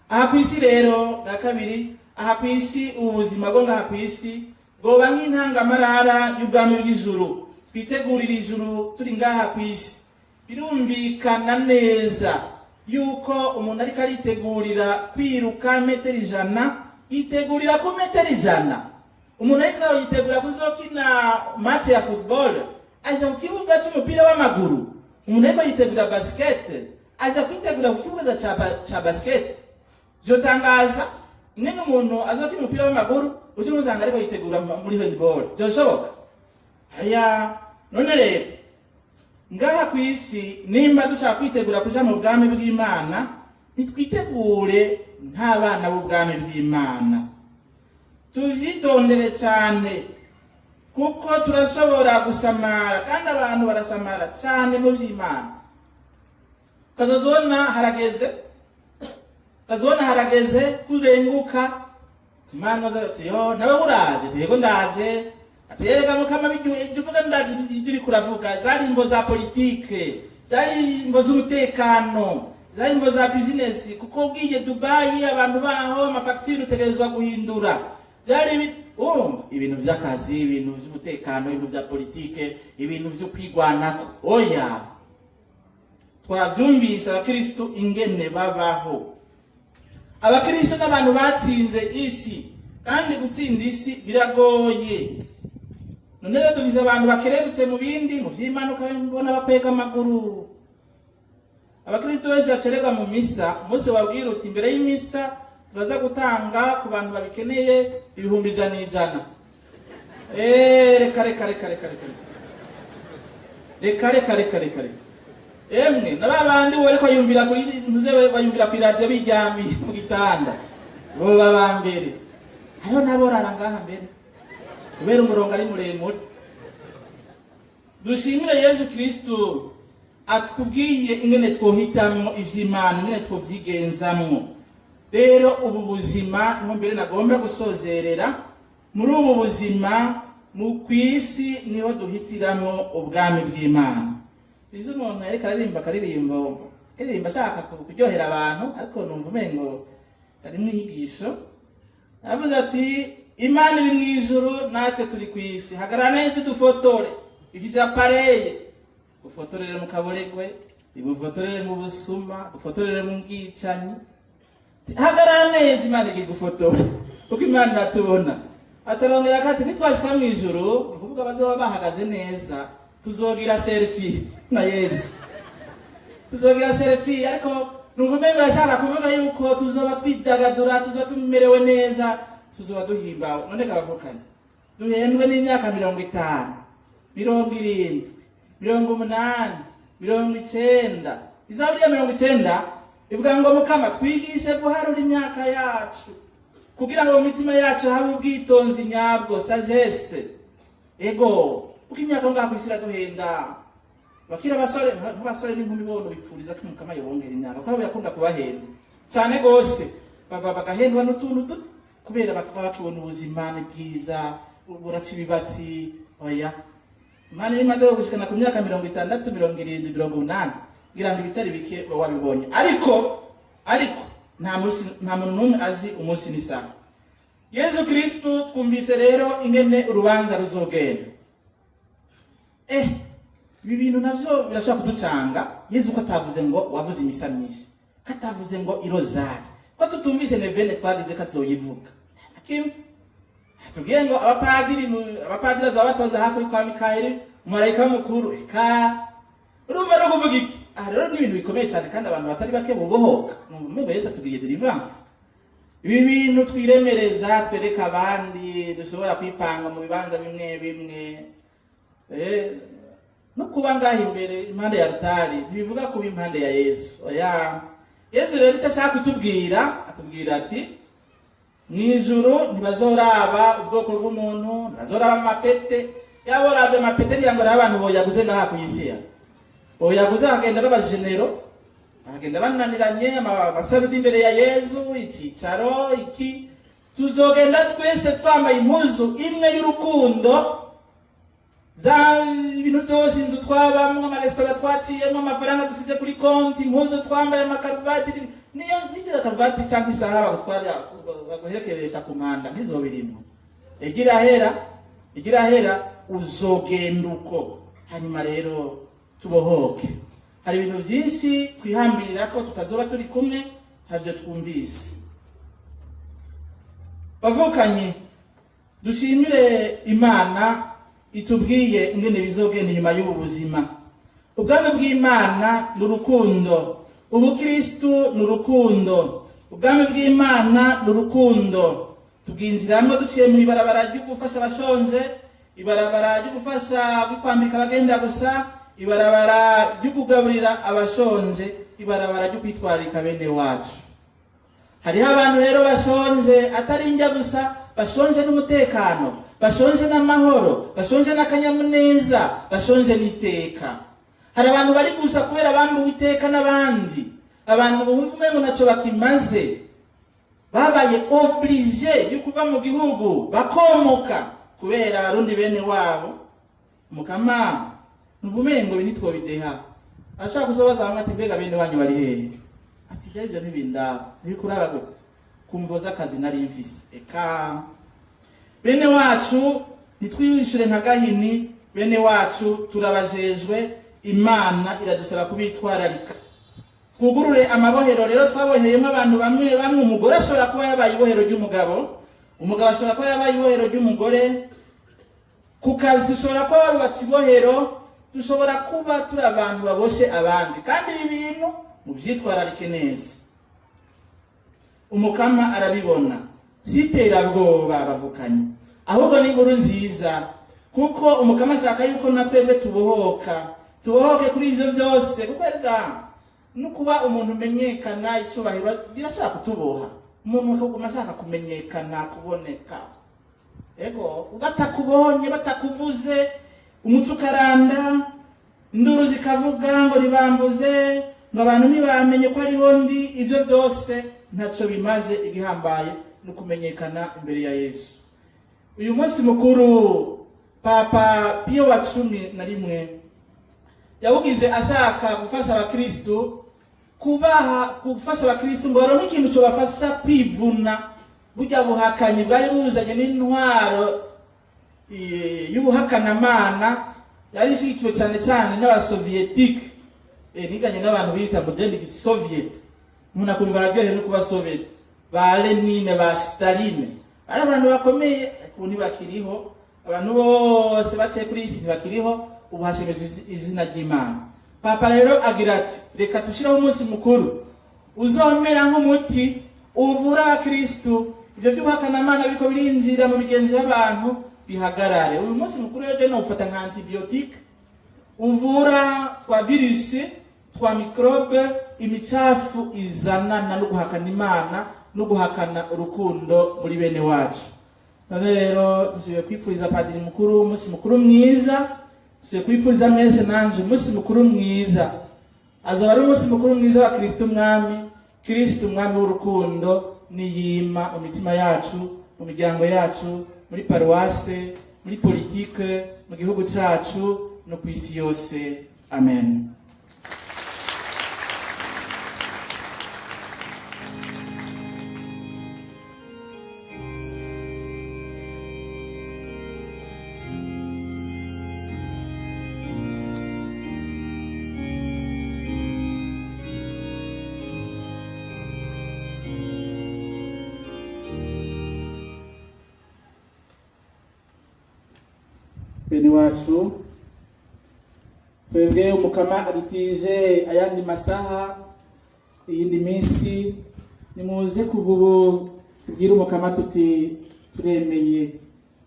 Aha ku isi rero bwa kabiri, aha ku isi ubuzima bwo ngaha ku isi bwoba nk'intangamarara y'ubwami bw'ijuru. Twitegurira ijuru turi ngaha ku isi. Birumvikana neza yuko umuntu ariko aritegurira kwiruka metero 100, yitegurira ku metero 100. Umuntu ariko yitegura kuzokina match ya football, aje mu kibuga cy'umupira w'amaguru. Umuntu ariko yitegura basket, aza kwitegura ku kibuga ca basket byotangaza ingene umuntu azokina umupira w'amaguru uje musanga ariko yitegura muri handball byoshoboka aya none rero ngaha ku isi nimba dushaka kwitegura kuja mu bwami bw'Imana nitwitegure nk'abana b'ubwami bw'Imana tuvyitondere cyane kuko turashobora gusamara kandi abantu barasamara cyane mu vy'Imana kazozona harageze kurenguka Imana zati yo nawe uraje tego ndaje aterega mukama bivuga ndaje ibyo kuravuga zari imbo za politike zari imbo z'umutekano zari imbo za business kuko ugiye Dubai abantu baho amafacture utegerezwa guhindura byari ibintu by'akazi ibintu by'umutekano ibintu bya politike ibintu byo kwigwanako oya twavyumvise abakristo ingene babaho abakristo n'abantu batsinze isi kandi gutsinda isi biragoye none rero duvize abantu bakerebutse mu bindi mu vy'Imana ukabona bapeka amaguru abakristo benshi bacererwa mu misa Mose wabwira uti imbere y'imisa turaza gutanga ku bantu babikeneye 100 reka emwe nababandi wo ariko yumvira kuri muze bayumvira ku radio bijyami mu gitanda bo babambere aho naborara ngaha mbere kubera umurongo ari muremure dushimire Yesu Kristo atubwiye ingene twohitamwo ivy'Imana ingene twovyigenzamwo rero ubu buzima niho mbere nagomba gusozerera muri ubu buzima mu kwisi niho duhitiramwo ubwami bw'Imana izo umuntu ariko aririmba ashaka kuryohera abantu ariko numva umengo ari mwigisho avuze ati Imana iri mwijuru natwe turi kwisi hagarara neza dufotore ifise apareye ufotorere mu kaboregwe ibufotorere mu busuma ufotorere mu bwicanyi hagarara neza Imana iri gufotora kuko Imana iratubona atarongera kati nitwashika mwijuru kuvuga bazoba bahagaze neza tuzogira selfie na Yesu tuzogira selfie ariko numva mbe bashaka kuvuga yuko tuzoba twidagadura tuzoba tumerewe neza tuzoba duhimbawe none kabavukanye duhendwe n'imyaka 50 70 80 90 izaburiya 90 ivuga ngo mukama twigishe guharura imyaka yacu kugira ngo mu mitima yacu habe ubwitonzi nyabwo sagesse ego uko imyaka ngaha kwisira duhenda bakira abasore n'inkumi bono bipfuriza ko mukama yobongera imyaka kuko yakunda kubahenda cyane gose bagahendwa n'utuntu kubera bakabona ubuzima ni bwiza buracibibatsi oya Imana imaze gushikana ku myaka 60 70 80 ngira ngo bitari bike wabibonye ariko nta muntu n'umwe azi umunsi n'isaha Yesu Kristo twumvise rero ingene urubanza ruzogenda ibi bintu navyo birashaka kuducanga Yesu ko atavuze ngo wavuze imisa myinshi katavuze ngo irozari ko tutumvise nevene twagize katzoyivuga kim tubwiye ngo abapadiri azabatoza hakuri kwa Mikaeli umumarayika mukuru urumva no kuvuga iki rero ni ibintu bikomeye cyane kandi abantu batari bake bubohoka numva Yesu atubwiye deliverance ibi bintu twiremereza twereka abandi dushobora kwipanga mu bibanza bimwe no kuba ngaho imbere impande ya rutari bivuga kuba impande ya Yesu oya Yesu rero icyo ashaka kutubwira atubwira ati mwijuru ntibazoraba ubwoko bw'umuntu ntibazoraba amapete yaboravye amapete ngira ngo abantu boyaguze ngaha ku isi boyaguze bagenda babajenero bagenda bananiranye abasarudi imbere ya Yesu icicaro iki tuzogenda twese twambaye impuzu imwe y'urukundo za ibintu byose inzu twabamwe amaresitora twaciyemo amafaranga dusize kuri konti impuzu twambaye amakaruvati niyo karuvati cyangwa isaha bagutwara baguherekeresha ku mwanda ntizobirimo igira hera uzogenda uko hanyuma rero tubohoke hari ibintu byinshi twihambirira ko tutazoba turi kumwe havyo twumvise bavukanye dushimire Imana itubwiye ingene bizogenda inyuma y'ubu buzima ubwami bw'Imana n'urukundo ubukristu ni urukundo, ubwami bw'Imana ni urukundo. Tubwinjiramwo duciye mu ibarabara ryo gufasha abashonje, ibarabara ryo gufasha kwambika abagenda gusa, ibarabara ryo kugaburira abashonje, ibarabara ryo kwitwararika bene wacu. Hariho abantu rero bashonje atari indya gusa, bashonje n'umutekano, bashonje n'amahoro, bashonje n'akanyamuneza, bashonje n'iteka. Hari abantu bari gusa kubera bambuwe iteka n'abandi, abantu bumva umengo naco bakimaze, babaye oblige yo kuva mu gihugu bakomoka kubera abarundi bene wabo. Mukama mvumengo binitwo bideha, ashaka kuzobaza bamwe ati mbega bene wanyu bari hehe? Ati jeje ntibindaba ntibikuraba gute kumvoza akazi nari mfise. Eka bene wacu nitwishure nka Gahini, bene wacu turabajejwe, Imana iradusaba kubitwararika. Twugurure amabohero rero twaboheyemo abantu bamwe bamwe. Umugore ashobora kuba yabaye ibohero ry'umugabo, umugabo ashobora kuba yabaye ibohero ry'umugore, ku kazi ushobora kuba warubatse ibohero, dushobora kuba turi abantu baboshe abandi, kandi ibi bintu muvyitwararike neza. Umukama arabibona, siterabwoba bavukanye, ahubwo ni inkuru nziza, kuko umukama ashaka yuko natwebwe tubohoke kuri ivyo vyose. Kuko no kuba umuntu umenyekana, icubahiro birashobora kutuboha. Umuntu akaguma ashaka kumenyekana, kuboneka, ego ugatakubonye batakuvuze, umutsi ukaranda, induru zikavuga ngo ribamvuze, ngo abantu ntibamenye ko ariho ndi. Ivyo byose ntaco bimaze. Igihambaye no kumenyekana imbere ya Yesu. Uyu munsi mukuru Papa Pio wa 11 yawugize ashaka gufasha abakristu, gufasha abakristu ngo baronke ikintu cyo bafasha kwivuna burya buhakanyi bwari buzanye n'intwaro y'ubuhakanamana. Yari ishikiwe cyane cyane n'abasovietike, niganye n'abantu bita ngo ndi Soviet. Umuntu akumva araryohewe no kuba Soviet. Ba Lenin, ba Stalin ari abantu bakomeye, ariko ntibakiriho. Abantu bose baciye kuri isi ntibakiriho, ubu hashemeze izina ry'Imana. Papa rero agira ati reka tushiraho umunsi mukuru uzomera nk'umuti uvura abakristu. Ivyo by'ubuhakanamana biko birinjira mu bigenzi y'abantu bihagarare. Uyu munsi mukuru rero no ufata nka antibiotique, uvura twa virusi, twa microbe, imicafu izanana no guhakana Imana no guhakana urukundo muri bene wacu. None rero tugiye kwipfuriza padiri mukuru umunsi mukuru mwiza, tugiye kwipfuriza mwese nanje umunsi mukuru mwiza. Azoba ari umunsi mukuru mwiza wa Kristo Mwami, Kristo Mwami w'urukundo niyima mu mitima yacu, mu miryango yacu, muri paruwase, muri politike, mu gihugu cyacu no ku isi yose. Amen. Bene wacu, twebwe umukama adutije ayandi masaha, iyindi minsi, nimuze kuva ubu tubwire umukama tuti turemeye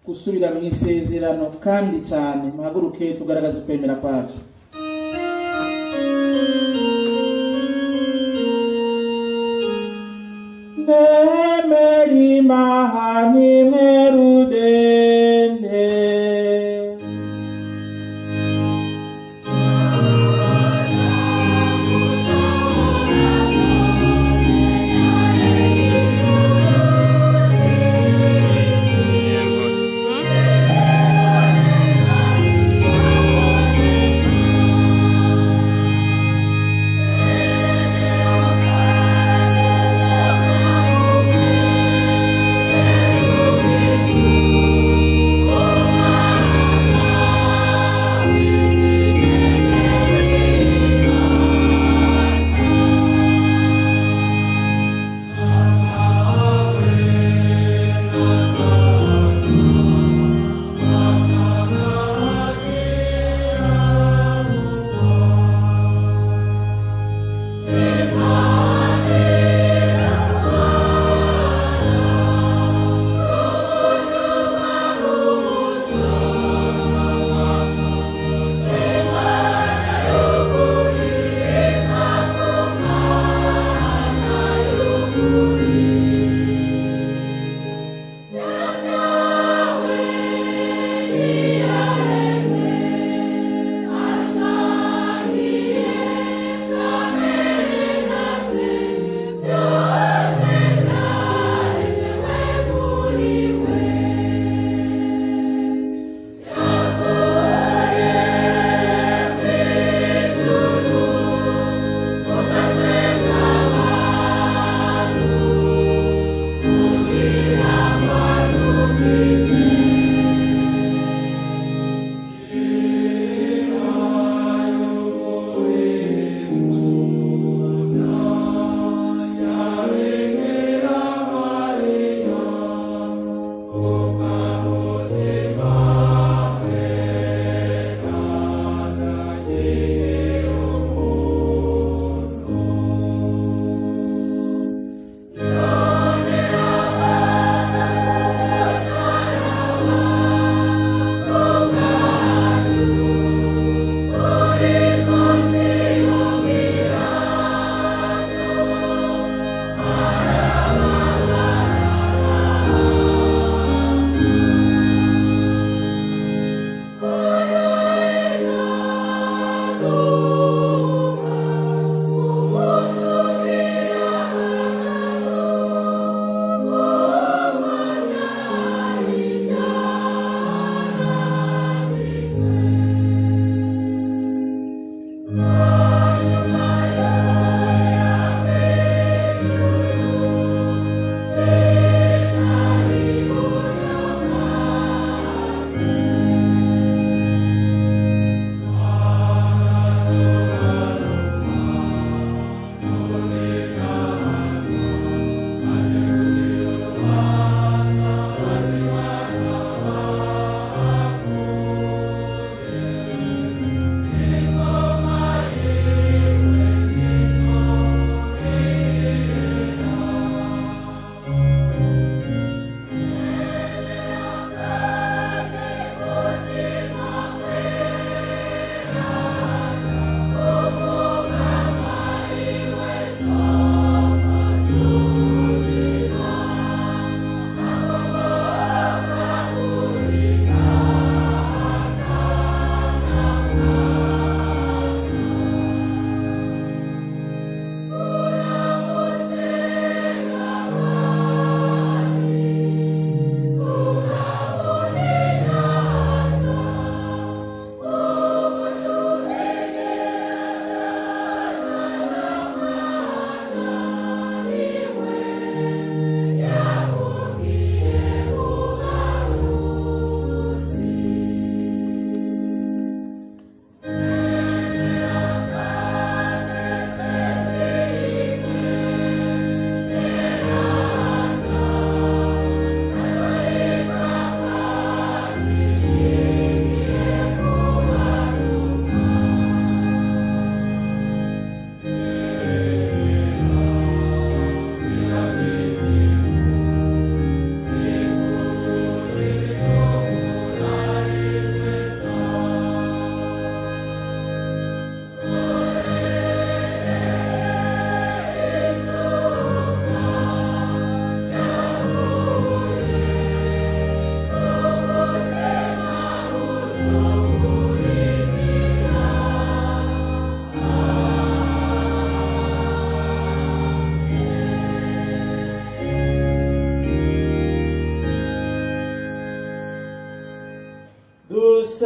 gusubira mu isezerano kandi cyane. Muhaguruke tugaragaza ukwemera kwacu. Nemeri mahani merudende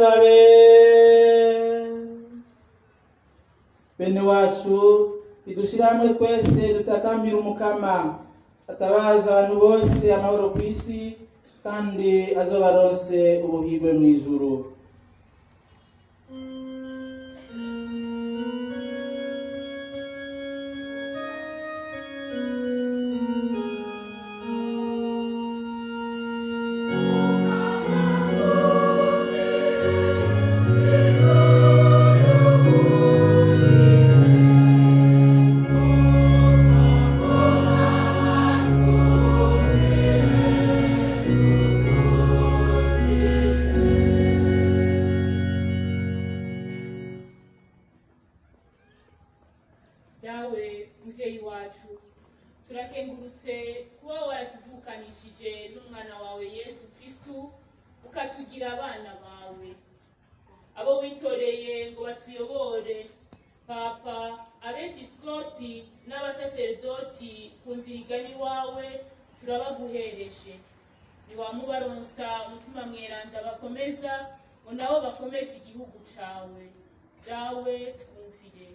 dusabe. Bene wacu idushira hamwe twese dutakambira umukama atabaza abantu bose amahoro ku isi kandi azobaronse ubuhigwe mu ijuru. Dawe muvyeyi wacu turakengurutse kuba waratuvukanishije n'umwana wawe Yesu Kristu ukatugira abana bawe, abo witoreye ngo batuyobore, papa, abepiskopi n'abasaserdoti ku nzira igana iwawe turabaguhereje. Niwamubaronsa umutima mweranda bakomeza ngo nabo bakomeze igihugu cawe. Dawe twumvire.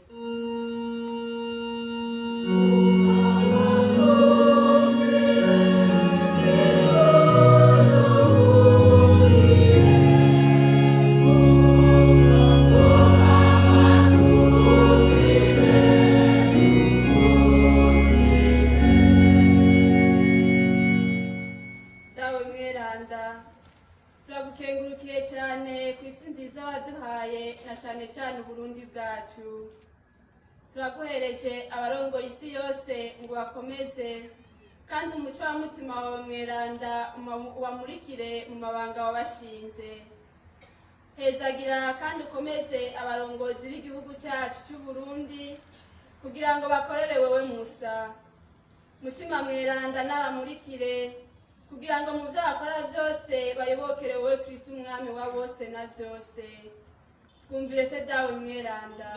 Dawe mweranda turagukengurukiye cyane ku isi nziza waduhaye na cyane cyane Uburundi bwacu. Turaguhereje abarongoye isi yose ngo bakomeze kandi umuco wa mutima wawe mweranda wamurikire mu mabanga wabashinze. Hezagira kandi ukomeze abarongozi b'igihugu cyacu cy'u Burundi kugira ngo bakorere wewe musa. Mutima mweranda n'abamurikire kugira ngo mu byo bakora byose bayobokere wowe Kristo umwami wa bose na byose. Twumvire se dawe mweranda.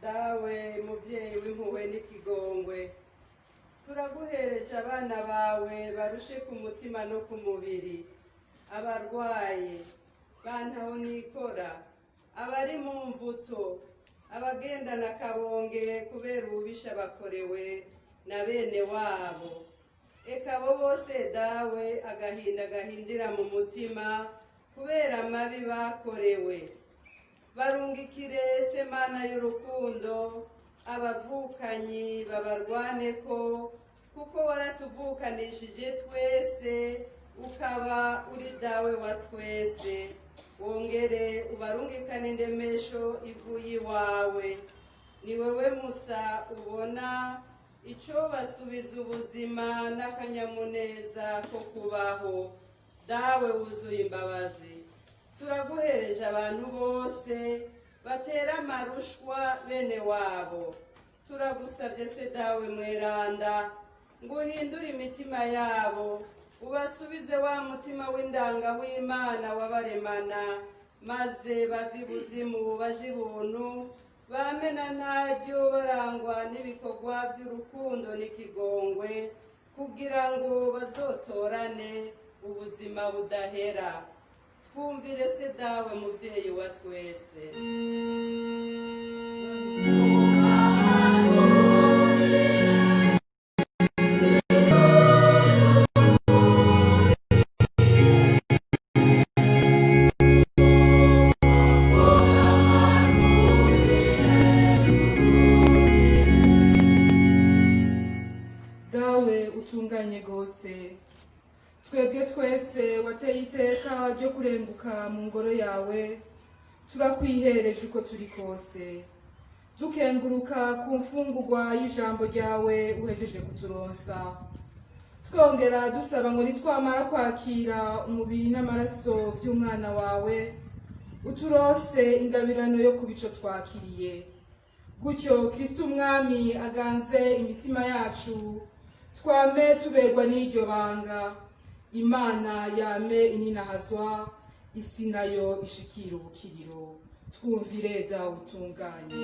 Dawe muvyeyi w'impuhwe n'ikigongwe turaguhereje abana bawe barushe ku mutima no ku mubiri, abarwaye bantaho nikora, abari mu mvuto, abagendana kabonge kubera ububisha bakorewe na bene wabo. Eka abo bose dawe agahinda gahindira mu mutima kubera amabi bakorewe. Barungikire se mana y'urukundo abavukanyi babarwaneko kuko waratuvukanishije twese ukaba uri dawe wa twese. Wongere ubarungikane indemesho ivuye iwawe. Ni wewe musa ubona ico basubiza ubuzima n'akanyamuneza ko kubaho. Dawe wuzuye imbabazi turaguhereje abantu bose batera amarushwa bene wabo. Turagusabye se dawe mweranda ngo uhindure imitima yabo, ubasubize wa mutima w'indanga w'Imana wabaremana, maze bave ibuzimu baje ibuntu, bamena ntaryo barangwa n'ibikorwa by'urukundo n'ikigongwe, kugira ngo bazotorane ubuzima budahera. Twumvire se dawe muvyeyi wa twese. Dawe utunganye gose, twebwe twese wateye iteka ryo kurenguka mu ngoro yawe, turakwihereje uko turi kose, dukenguruka ku mfungurwa y'ijambo ryawe uhejeje kuturonsa, twongera dusaba ngo nitwamara kwakira umubiri n'amaraso by'umwana wawe uturose ingabirano yo kubico twakiriye, gutyo kristo umwami aganze imitima yacu twame tuberwa n'iryo banga imana yame ininahazwa isi nayo ishikira ubukiriro twumvire dawe utunganye.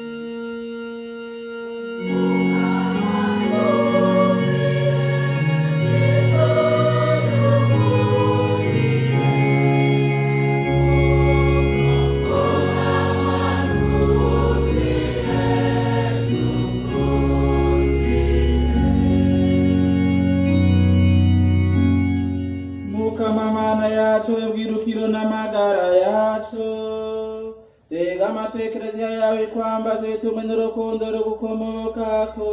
Mukamamana yacu ubwirukiro n'amagara yacu tega amatwi ekereziya yawe kwambaza ibitume n'urukundo rugukomokako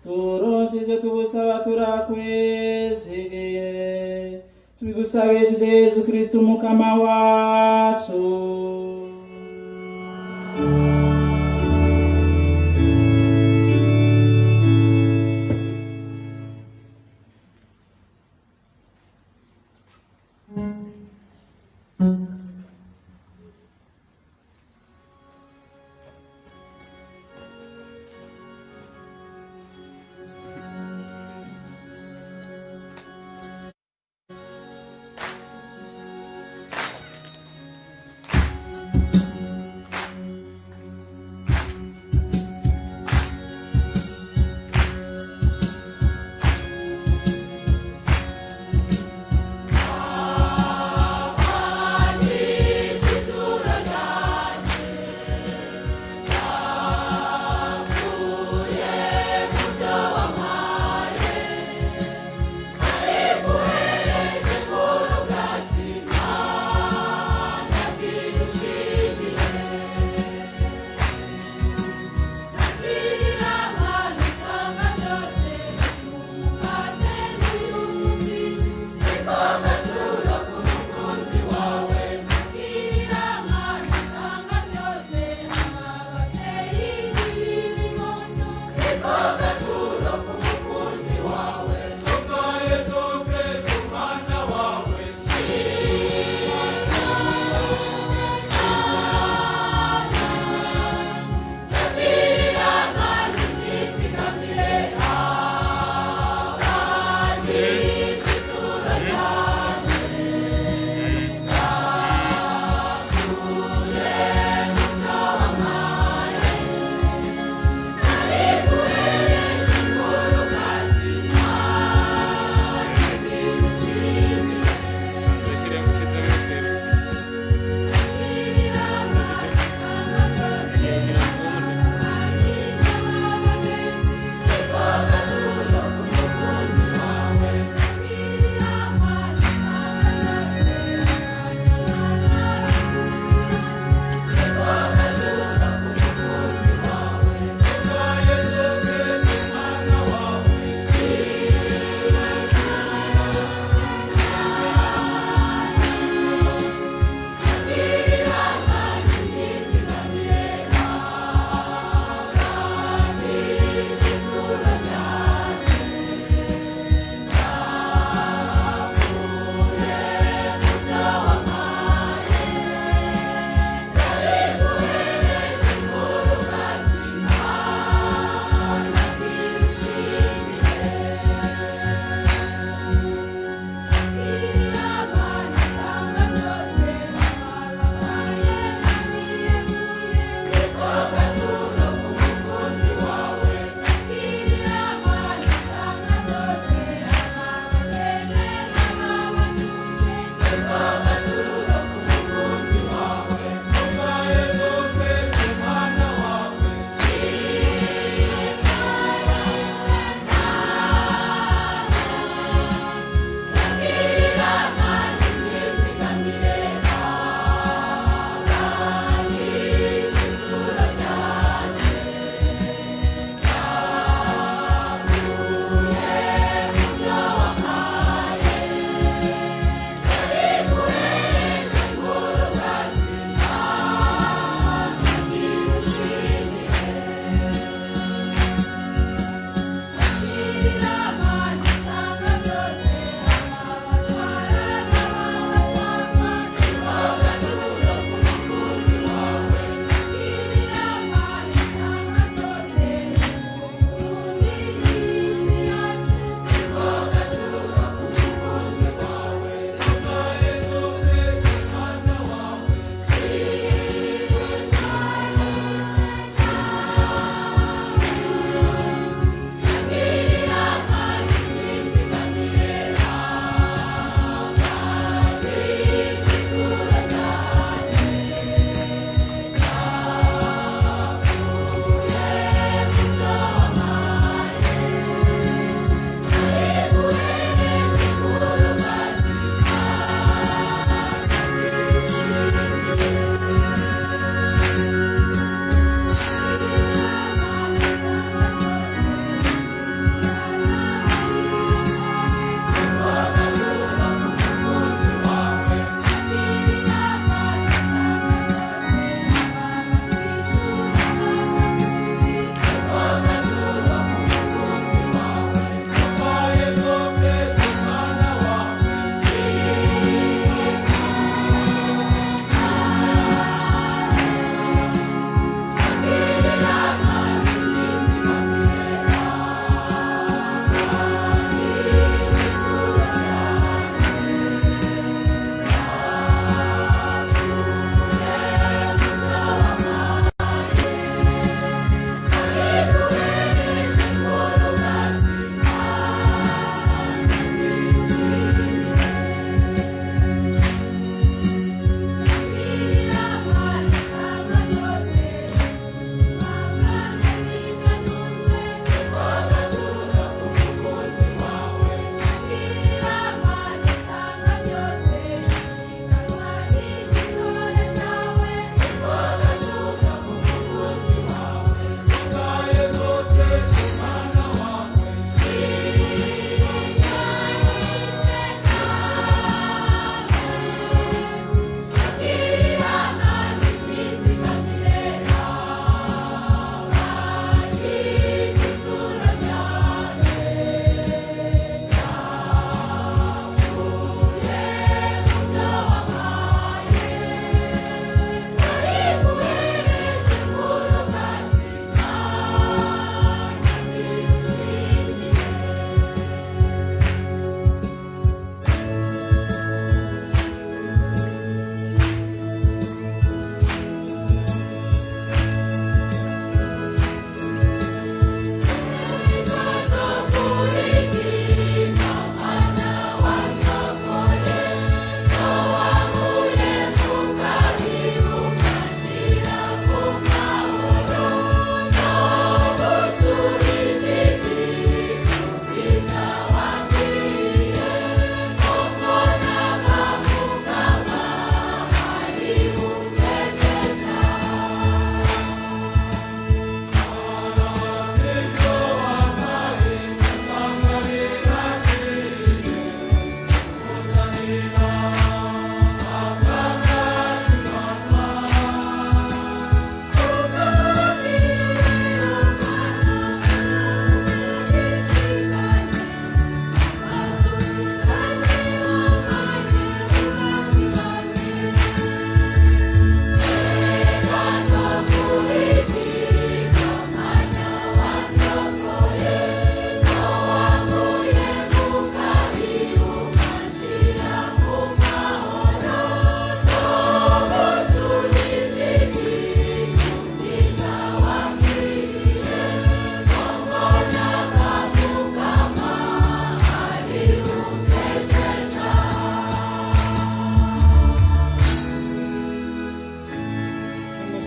turonse ivyo tugusaba turakwizigiye tubigusabishije Yesu Kristo umukama wacu.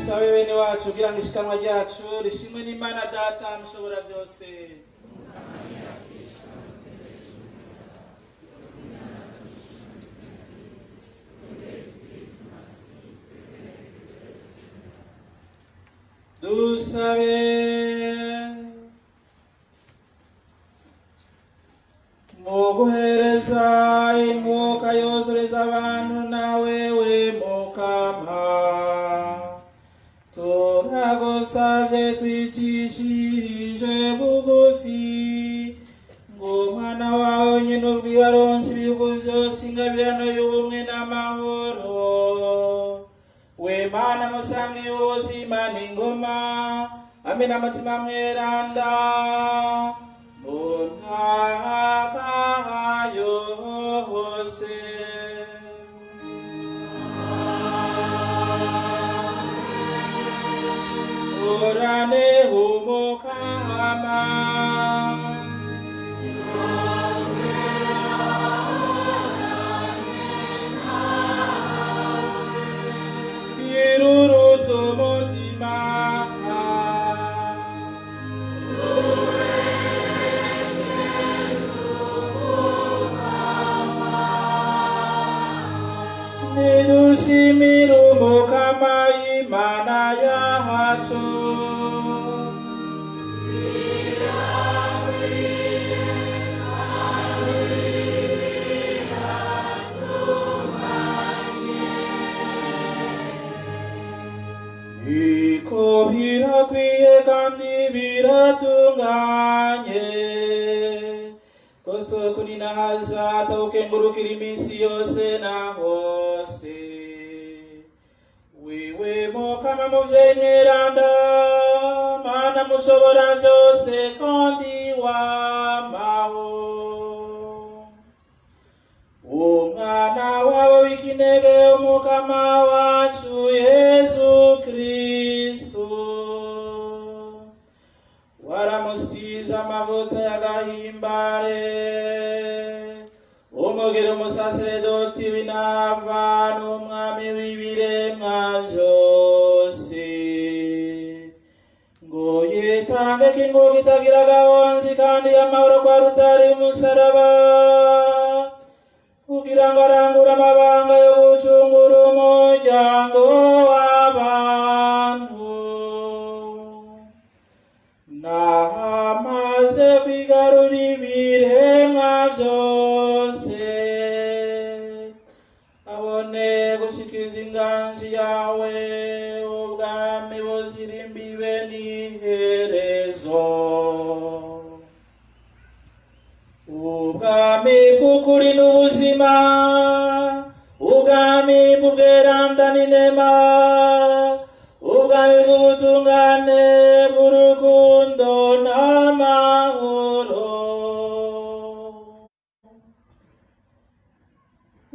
dusabe bene wacu kugira ngo ishikanwa ryacu rishimwe n'Imana Data mushobora byose. Dusabe. Muguhereza imwuka yuzuriza abantu nawe we Mukama, turagusavye twicishirije bugufi ngo umwana wawe nyene ubwiwe aronse ibihugu vyose ingabirano y'ubumwe n'amahoro. We Mana musangi w'ubuzima n'ingoma hamwe n'umutima mweranda yose. Urane Umukama irurutse umutima nidushimire Umukama Imana yacu. Iko birakwiye kandi biratunganye ko twokuninahaza tukengurukira iminsi yose na hose. Wewe Mukama muvyeyi mweranda Mana mushobora vyose kandi wamaho, umwana wawe w'ikinege Umukama wacu Yesu Kristo waramusize amavuta y'agahimbare umugire umusaseredoti w'inava n'umwami w'ibiremwa vyose ngo yitange k'ingugu itagira gahonzi kandi y'amahoro kwa rutari umusaraba kugira ngo arangure amabanga yo gucungura umuryango w'abantu. Nahamaze kwigarura ibiremwa vyose abone gushikiza inganji yawe ubwami buzira imbibe n'iherezo, ubwami bw'ukuri n'ubuzima, ubwami bw'ubweranda n'inema, ubwami bw'ubutungane bw'urukundo n'amahoro.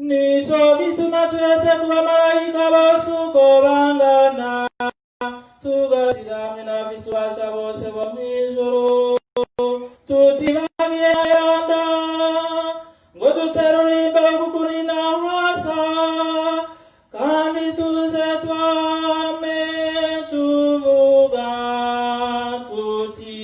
Nico gituma twese ku bamarayika bose uko bangana tugashira hamwe n'abafise ububasha bose bo mw'ijuru tutibagiye ayanda ngo duterurimbe kukuri nahasa kandi tuze twame tuvuga tuti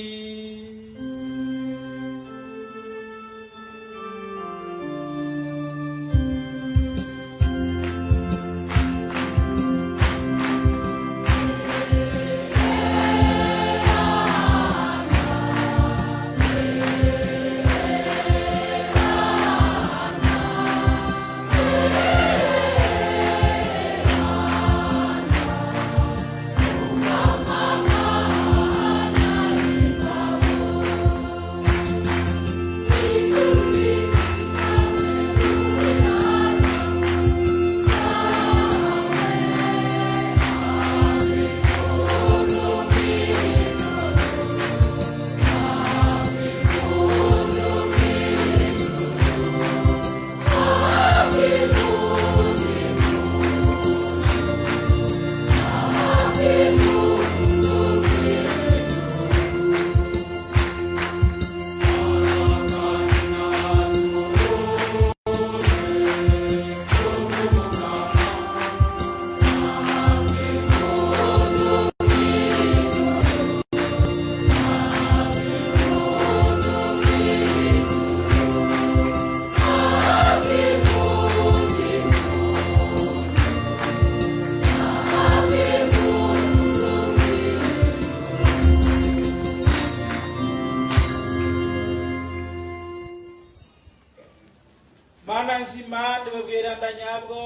ubweranda nyabwo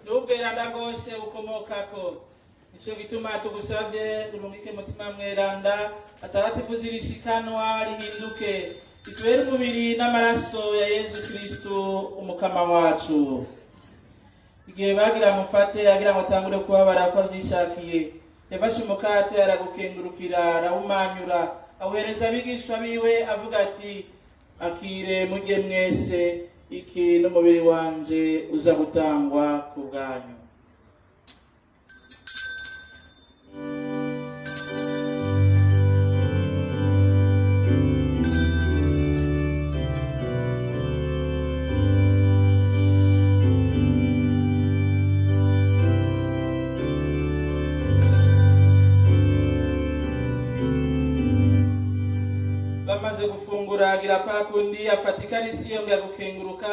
n'ubweranda bwose bukomokako. Nico gituma tugusavye urungike mutima mweranda atagatifuza irishikanwa rihinduke bitubere umubiri n'amaraso ya Yesu Kristo umukama wacu. Igihe bagira mufate agira ngo atangure kubabara ko avyishakiye, yafashe umukate aragukengurukira arawumanyura awuhereza abigishwa biwe avuga ati, akire murye mwese, iki n'umubiri wanje uza gutangwa ku bwanyu. Bamaze gufungura agira kwa kundi afata ikarisi yongera gukenguruka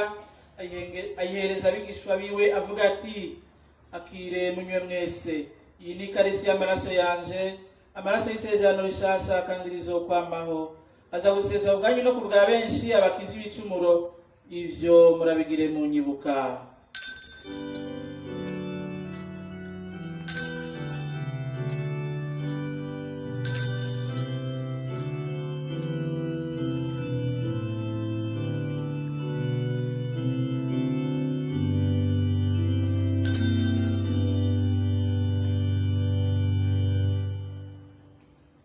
ayihereza abigishwa biwe avuga ati, akire munywe mwese, iyi ni ikarisi y'amaraso yanje, amaraso y'isezerano rishasha kandi rizokwamaho, aza gusesa ubwanyu no ku bwa benshi abakiza ibicumuro, ivyo murabigire mu nyibuka.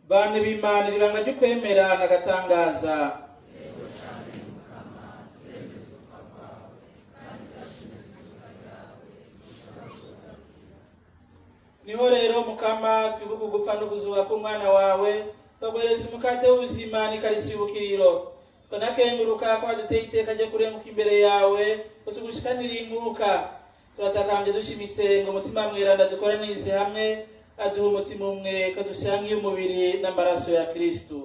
Bane b'Imana ibanga ryo kwemera n'agatangaza. Niho rero Mukama twibuka gupfa no kuzuka k'umwana wawe, twaguhereza umukate w'ubuzima n'ikarisi y'ubukiriro, twanakenguruka ko waduteye iteka ryo kurenguka imbere yawe, ko tugushikanira inkuka. Turatakambye dushimitse ngo mutima mweranda dukoranize hamwe, aduha umutima umwe ko dusangiye umubiri n'amaraso ya Kristo.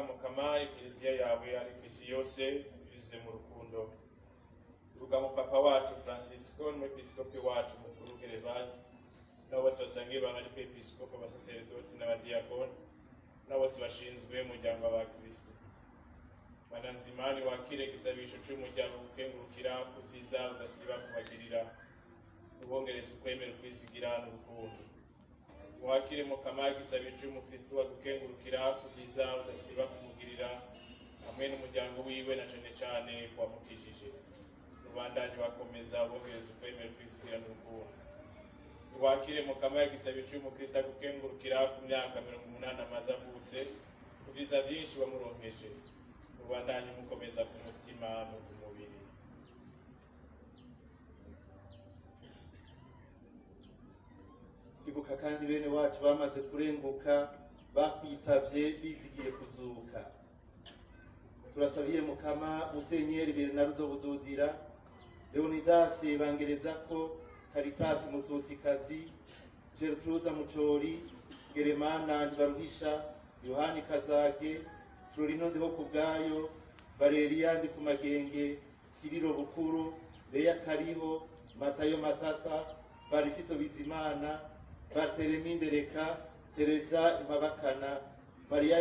Mukama Ekleziya yawe ari ku isi yose binyuze mu rukundo. Tuvuga mu papa wacu Francisco n'umwepiskopi wacu mukuru Gervase, nabo bose basangiye ibanga ry'episkopi, abasaserdoti n'abadiyakoni, nabo bose bashinzwe umuryango w'abakristo. Mananzimani wakire igisabisho cy'umuryango gukengurukira ku byiza udasiba kubagirira, ubongereza ukwemera ukwizigira n'urukundo. Wakire Mukama igisabisho cy'umukristo wadukengurukira ku byiza udasiba kumugirira, hamwe n'umuryango wiwe na cane cane wamukijije. Rubandanye bakomeza ubongereza ukwemera ukwizigira n'urukundo. Wakire Mukama igisabisho cy'umukristo agukengurukira ku myaka 80 amaze avutse, ku byiza byinshi wamuronkeje. Rubandanye mukomeza ku mutima no ku mubiri. Ibuka kandi bene wacu bamaze kurenguka bakwitavye bizigiye kuzuka. Turasabiye Mukama Musenyeri Bernardo Bududira, Leonidas Bangerezako, Caritas Mututsikazi, Gertruda Mucori, Geremana Ndibaruhisha, Yohani Kazage, Florino Ndihokubwayo, Valeria Ndikumagenge, Siriro Bukuru, Leya Kariho, Matayo Matata, Varisito Bizimana, Barthelemy Ndereka, Teresa Impabakana, Maria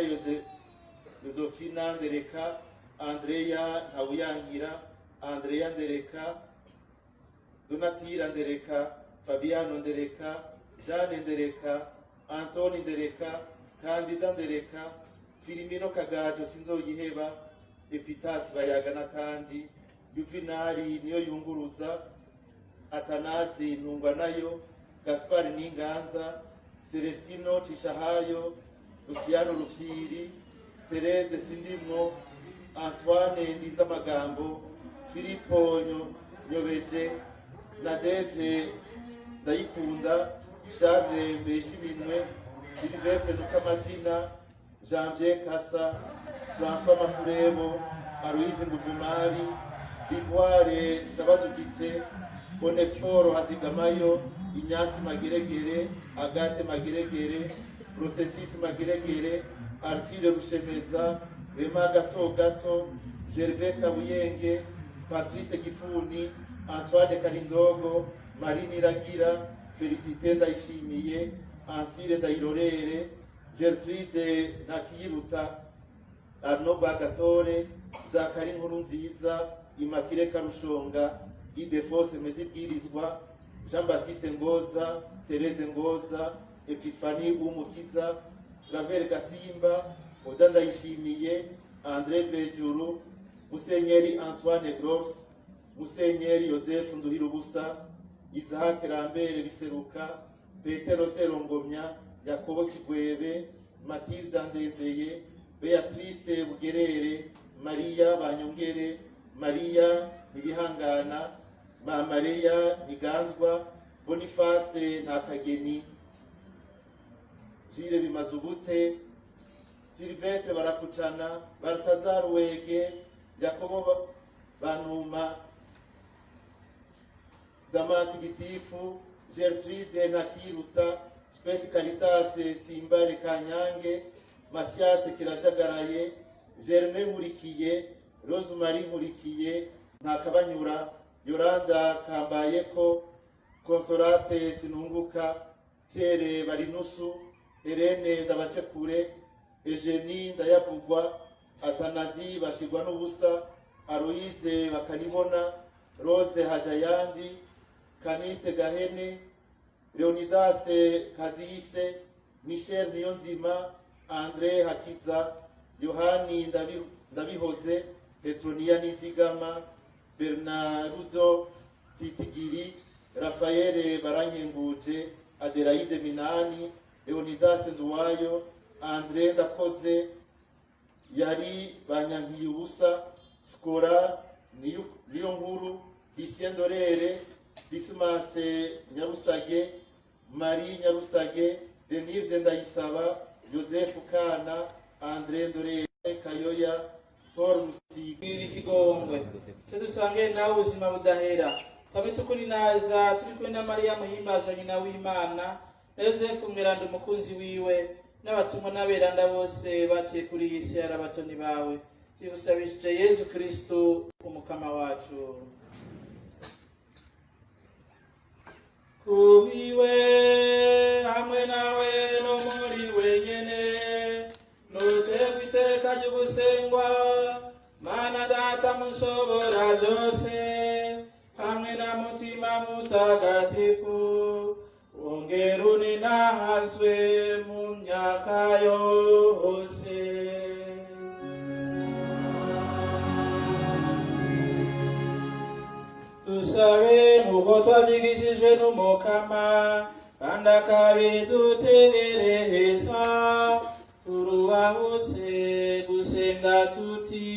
Yosefina Ndereka, Andrea Ntawuyangira, Andrea Ndereka, Donatira Ndereka, Fabiano Ndereka, Jeanne Ndereka, Antoni Ndereka, Candida Ndereka, Filimino Kagajo Sinzoyiheba, Epitasi Bayagana kandi Juvenali niyo yunguruza, Atanazi Ntungwa nayo, Gaspar Ninganza, Celestino Cishahayo, Luciano Rufyiri, Therese Sindimwo, Antoine Ndindamagambo, Filippo Nyobeje, Nadege Ndayikunda, Charles Mbeshiminwe, Sylvestre Nukamazina, Janvier Kassa, François Mafurebo, Aloise Mbuvumari, Igware Ndabadugitse, Onesforo Hazigamayo, Inyasi Mageregere, Agate Mageregere, Processus Mageregere, Artile Rushemeza, Rema Gato Gato, Gervais Kabuyenge, Patrice Gifuni, Antoine Karindogo, Marie Iragira, Felicité Ndayishimiye, Ansire Ndayirorere, Gertrude Nakiruta, Arnaud Bagatore, Zakari Nkurunziza, Immaculée Karushonga, Idefose Mezibwirizwa, Jean Baptiste Ngoza, Therese Ngoza, Epiphanie Umukiza, Claver Gasimba, Oda Ndayishimiye, André Vejuru, Musenyeri Antoine Gros, Musenyeri Joseph Nduhirubusa, Isaac Lambert Biseruka, Petero Serongomya, Yakobo Kigwebe, Mathilde Ndembeye, Beatrice Bugerere, Maria Banyongere, Maria Nibihangana, Maria Niganzwa, Boniface Nakageni, Jire Bimazubute, Sylvestre Barakucana, Baltazar Wege, Jacobo Banuma, Damas Gitifu, Gertrude Nakiruta, Space Caritas Simbare Kanyange, Mathias Kirajagaraye, Germain Murikiye, Rosemary Murikiye, Ntakabanyura, Yolanda Kambayeko, Consolate Sinunguka, Pierre Barinusu, Irene Ndabacekure, Eugenie Ndayavugwa, Atanazi Bashirwa n'ubusa, Aloise Bakanibona, Rose Hajayandi, Kanite Gahene, Leonidas Kazise, Michel Niyonzima, André Hakiza, Yohani Ndabihoze, Petronia Nizigama, Bernarudo Titigiri, Rafael Baranyenguje, Adelaide Minani, Leonidas Nduwayo, André Ndakoze, Yari Banyankiyubusa, Skora Niyonkuru, Lucien Dorere, Dismas Nyarusage, Marie Nyarusage, Denilde Ndayisaba, Joseph Kana, André Dorere, Kayoya, Paul Musigi Kigongwe. Tudusange nawe ubuzima budahera. Kabe tukuri naza turi kumwe na Maria muhimbaza nyina w'Imana, na Yosefu mweranda umukunzi wiwe, n'abatumwa n'aberanda bose baciye kuri iyi si y'abatoni bawe. Tugusabishije Yesu Kristo umukama wacu. Kubiwe hamwe nawe no muri wenyene, nutekwa iteka ry'ugusengwa, Mana Data mushobora byose, hamwe na mutima mutagatifu, wongera uninahazwe mu myaka yose. Dusabe nk'uko twabyigishijwe n'umukama, kandi akabidutegereza, turubahutse gusenga tuti.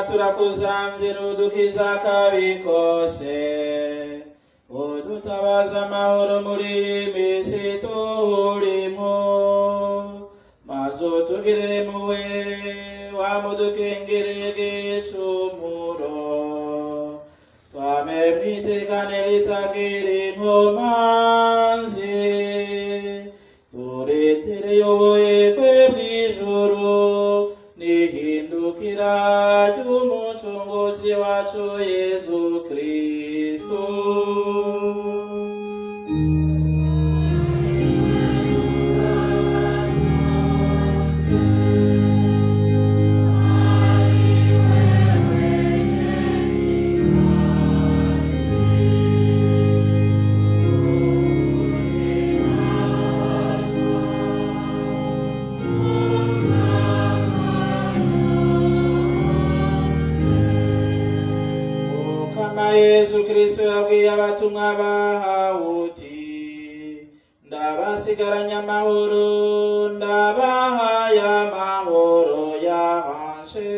Turakuzamye nudukiza kabi kose, udutabaza amahoro muri iyi minsi turimo, maze utugirire impuhwe wamudukingereye igicumuro, twame mwitekane ritagira inkomanzi, turetere yoboye kwe bw'ijuru, nihindukira ry'umucunguzi wacu Yesu Kristo. Ariwe wabwiye abatumwa bahawe uti ndabasigaranye amahoro, ndabahaye amahoro yanje.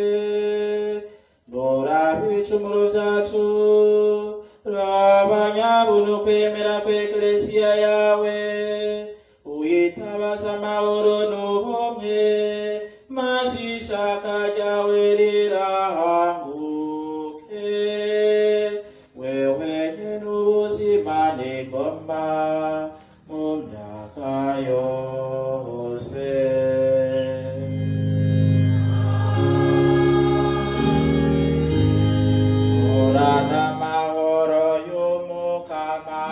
Ndorabe ibicumuro vyacu, raba nyabuntu kwemera kw'eklesiya yawe, uyitabaza amahoro n'ubumwe, maze ishaka ryawe rirahanguke. Wewe n'ubuzima n'ingoma mu myaka yose. Horana amahoro y'Umukama.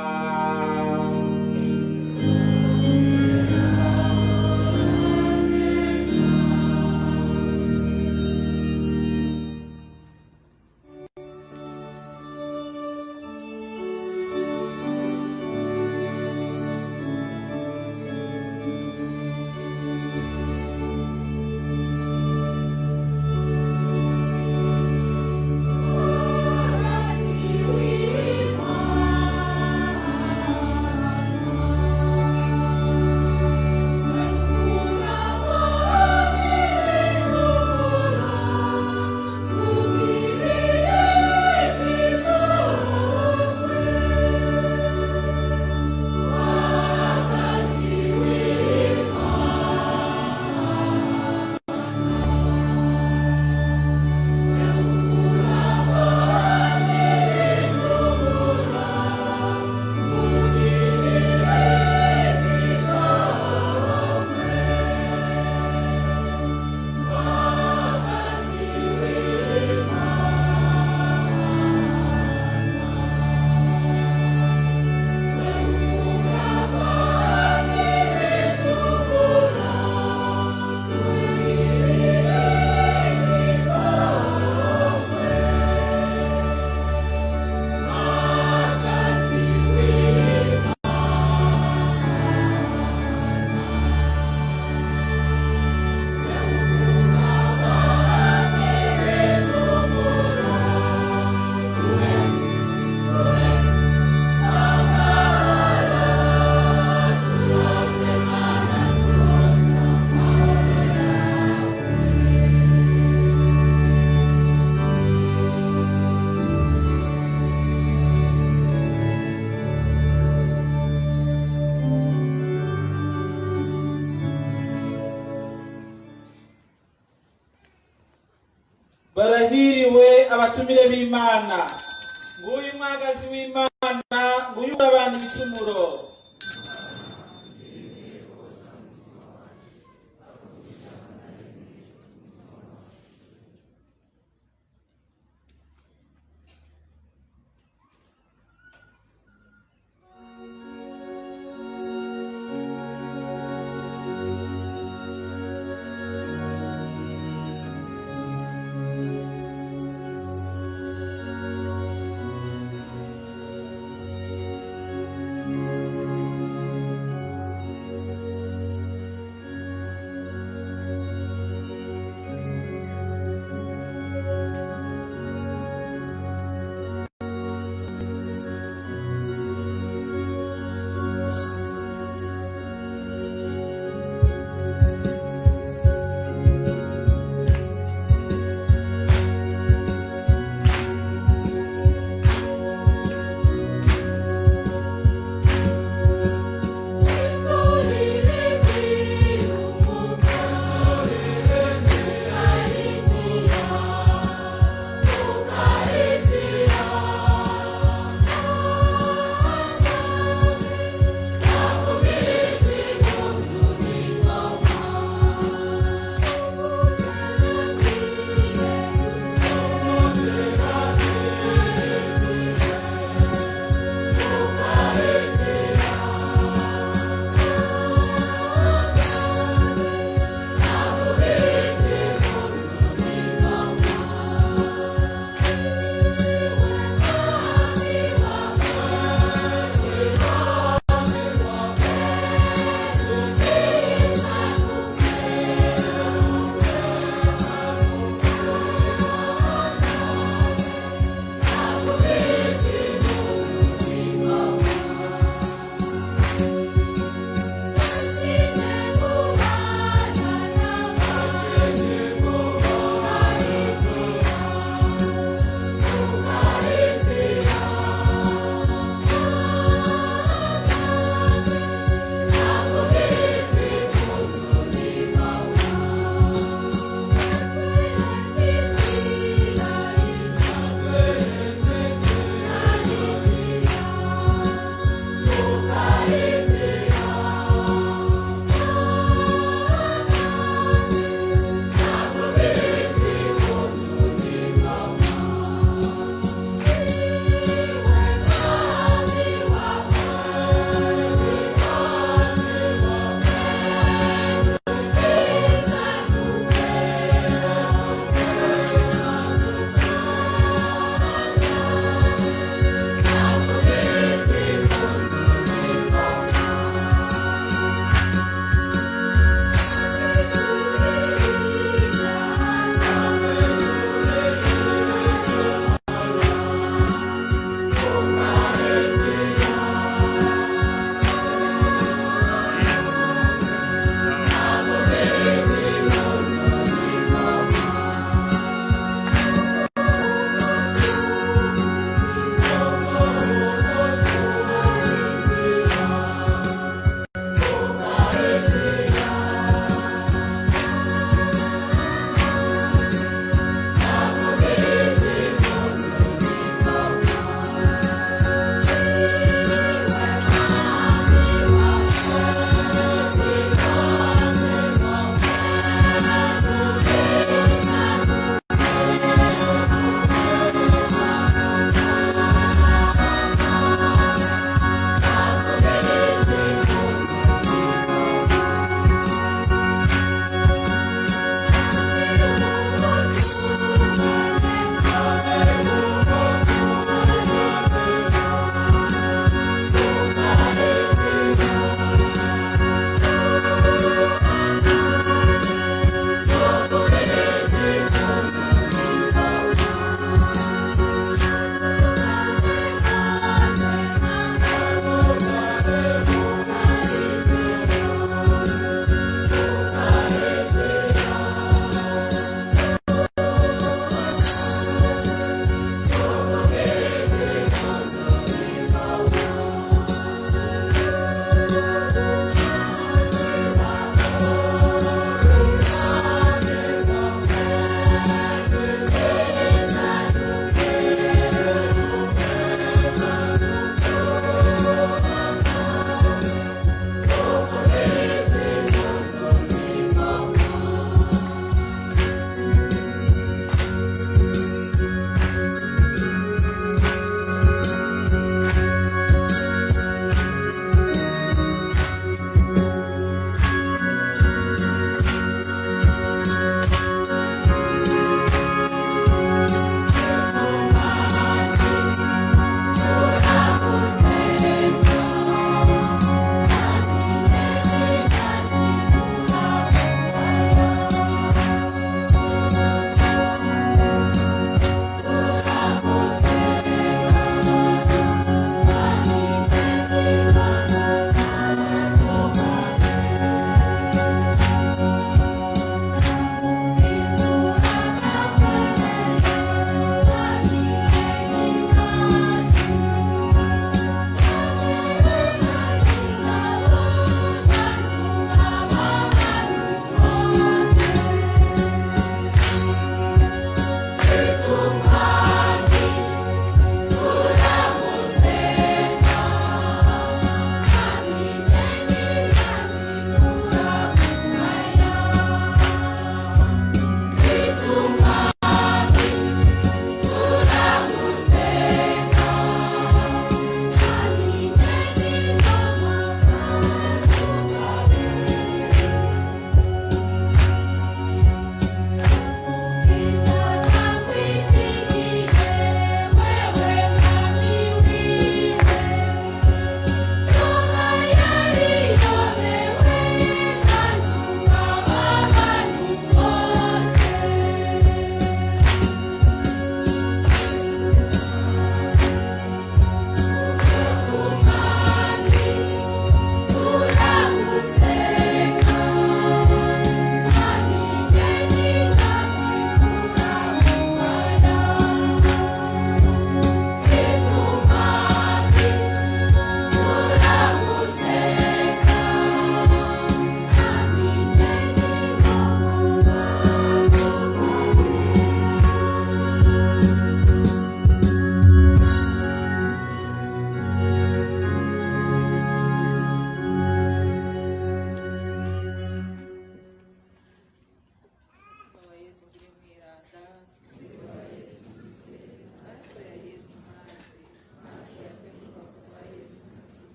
Barahiriwe abatumire b'Imana. Nguyu mwagazi w'Imana, nguyu urabana ibicumuro.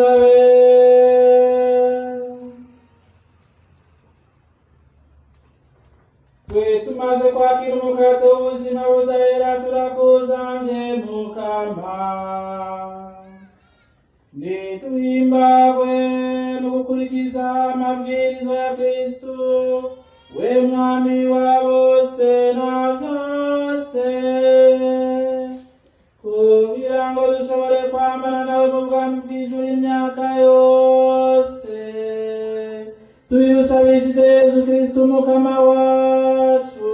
dusabe. Twe tumaze kwakira umukate w'ubuzima budahera turakuzamye Mukama, nituhimbagwe no gukurikiza amabwirizo ya Kristu, we mwami wa bose na byose, kugira ngo dushobore kwambana nawe mu bwami bw'ijuru imyaka yose, tuyusabishije Yesu Kristu Mukama wacu.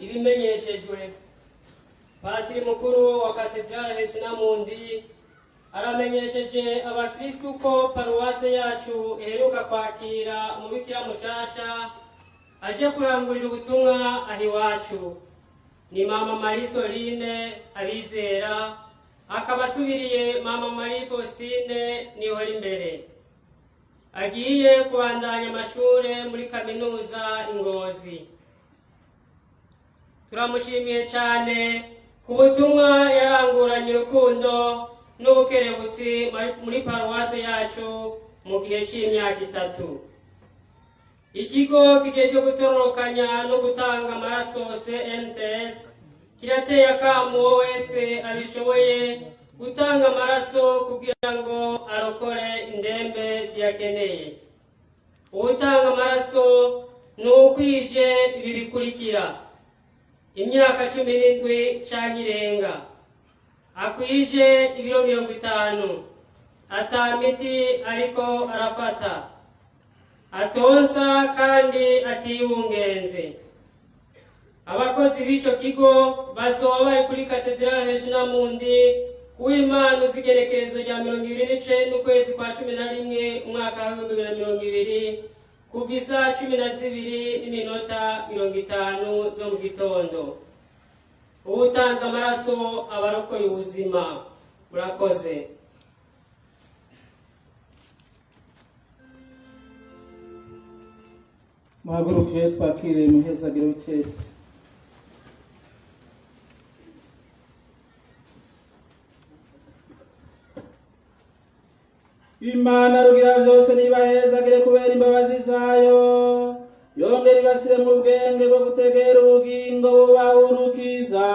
Ibimenyeshejwe, Patiri mukuru wa Katedrale Hejinamundi aramenyesheje abakristu ko paruwase yacu iheruka kwakira umubikira mushasha aje kurangurira ubutumwa aho iwacu. Ni Mama Marie Soline Abizera, akaba asubiriye Mama Marie Faustine Nihora imbere. Agiye kubandanya amashure muri kaminuza Ingozi. Turamushimiye cyane ku butumwa yaranguranye urukundo n'ubukerebutsi muri paruwase yacu mu gihe cy'imyaka 3. Ikigo kijejwe gutororokanya no gutanga amaraso CNTS kirateye akamu wese abishoboye gutanga amaraso kugira ngo arokore indembe ziyakeneye. Utanga amaraso n'ukwije ibi bikurikira: imyaka 17 canke irenga, akwije ibiro 50, atamiti ariko arafata, atonsa kandi atiyungenze. Abakozi b'ico kigo bazoba bari kuri Katedrale Hejinamundi uw'Imana uzigerekerezo rya 29 ukwezi kwa 11 umwaka wa 2020 kuva isa 12:50 zo mu gitondo. Utanze amaraso abarokoye ubuzima. Murakoze. Muhaguruke twakire muhezagiro w'Icese. Imana rugira byose nibahezagire kubera imbabazi zayo, yongera ibashire mu bwenge bwo gutegera ubugingo bubahurukiza.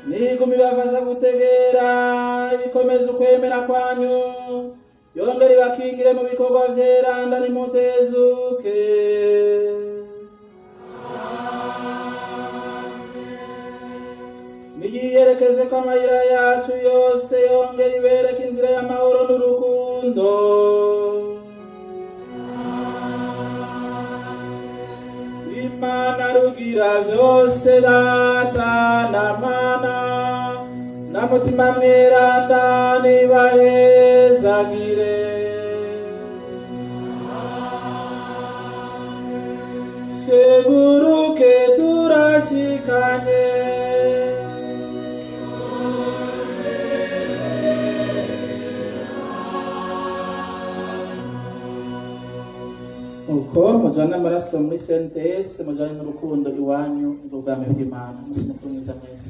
Niguma ibafasha gutegera ibikomeza ukwemera kwanyu, yongera ibakingire mu bikorwa vyeranda nimutezuke. Niyiyerekeze ko amayira yacu yose, yongera ibereke inzira y'amahoro n'urukundo. Imana rugira byose, Data na Mana na Mutima Mweranda nibahezagire. Sheguruke turashikanye, uko mujana amaraso muri CNTS, mujana n'urukundo iwanyu ubwami bw'Imana. Musi mukuru mwiza mwese.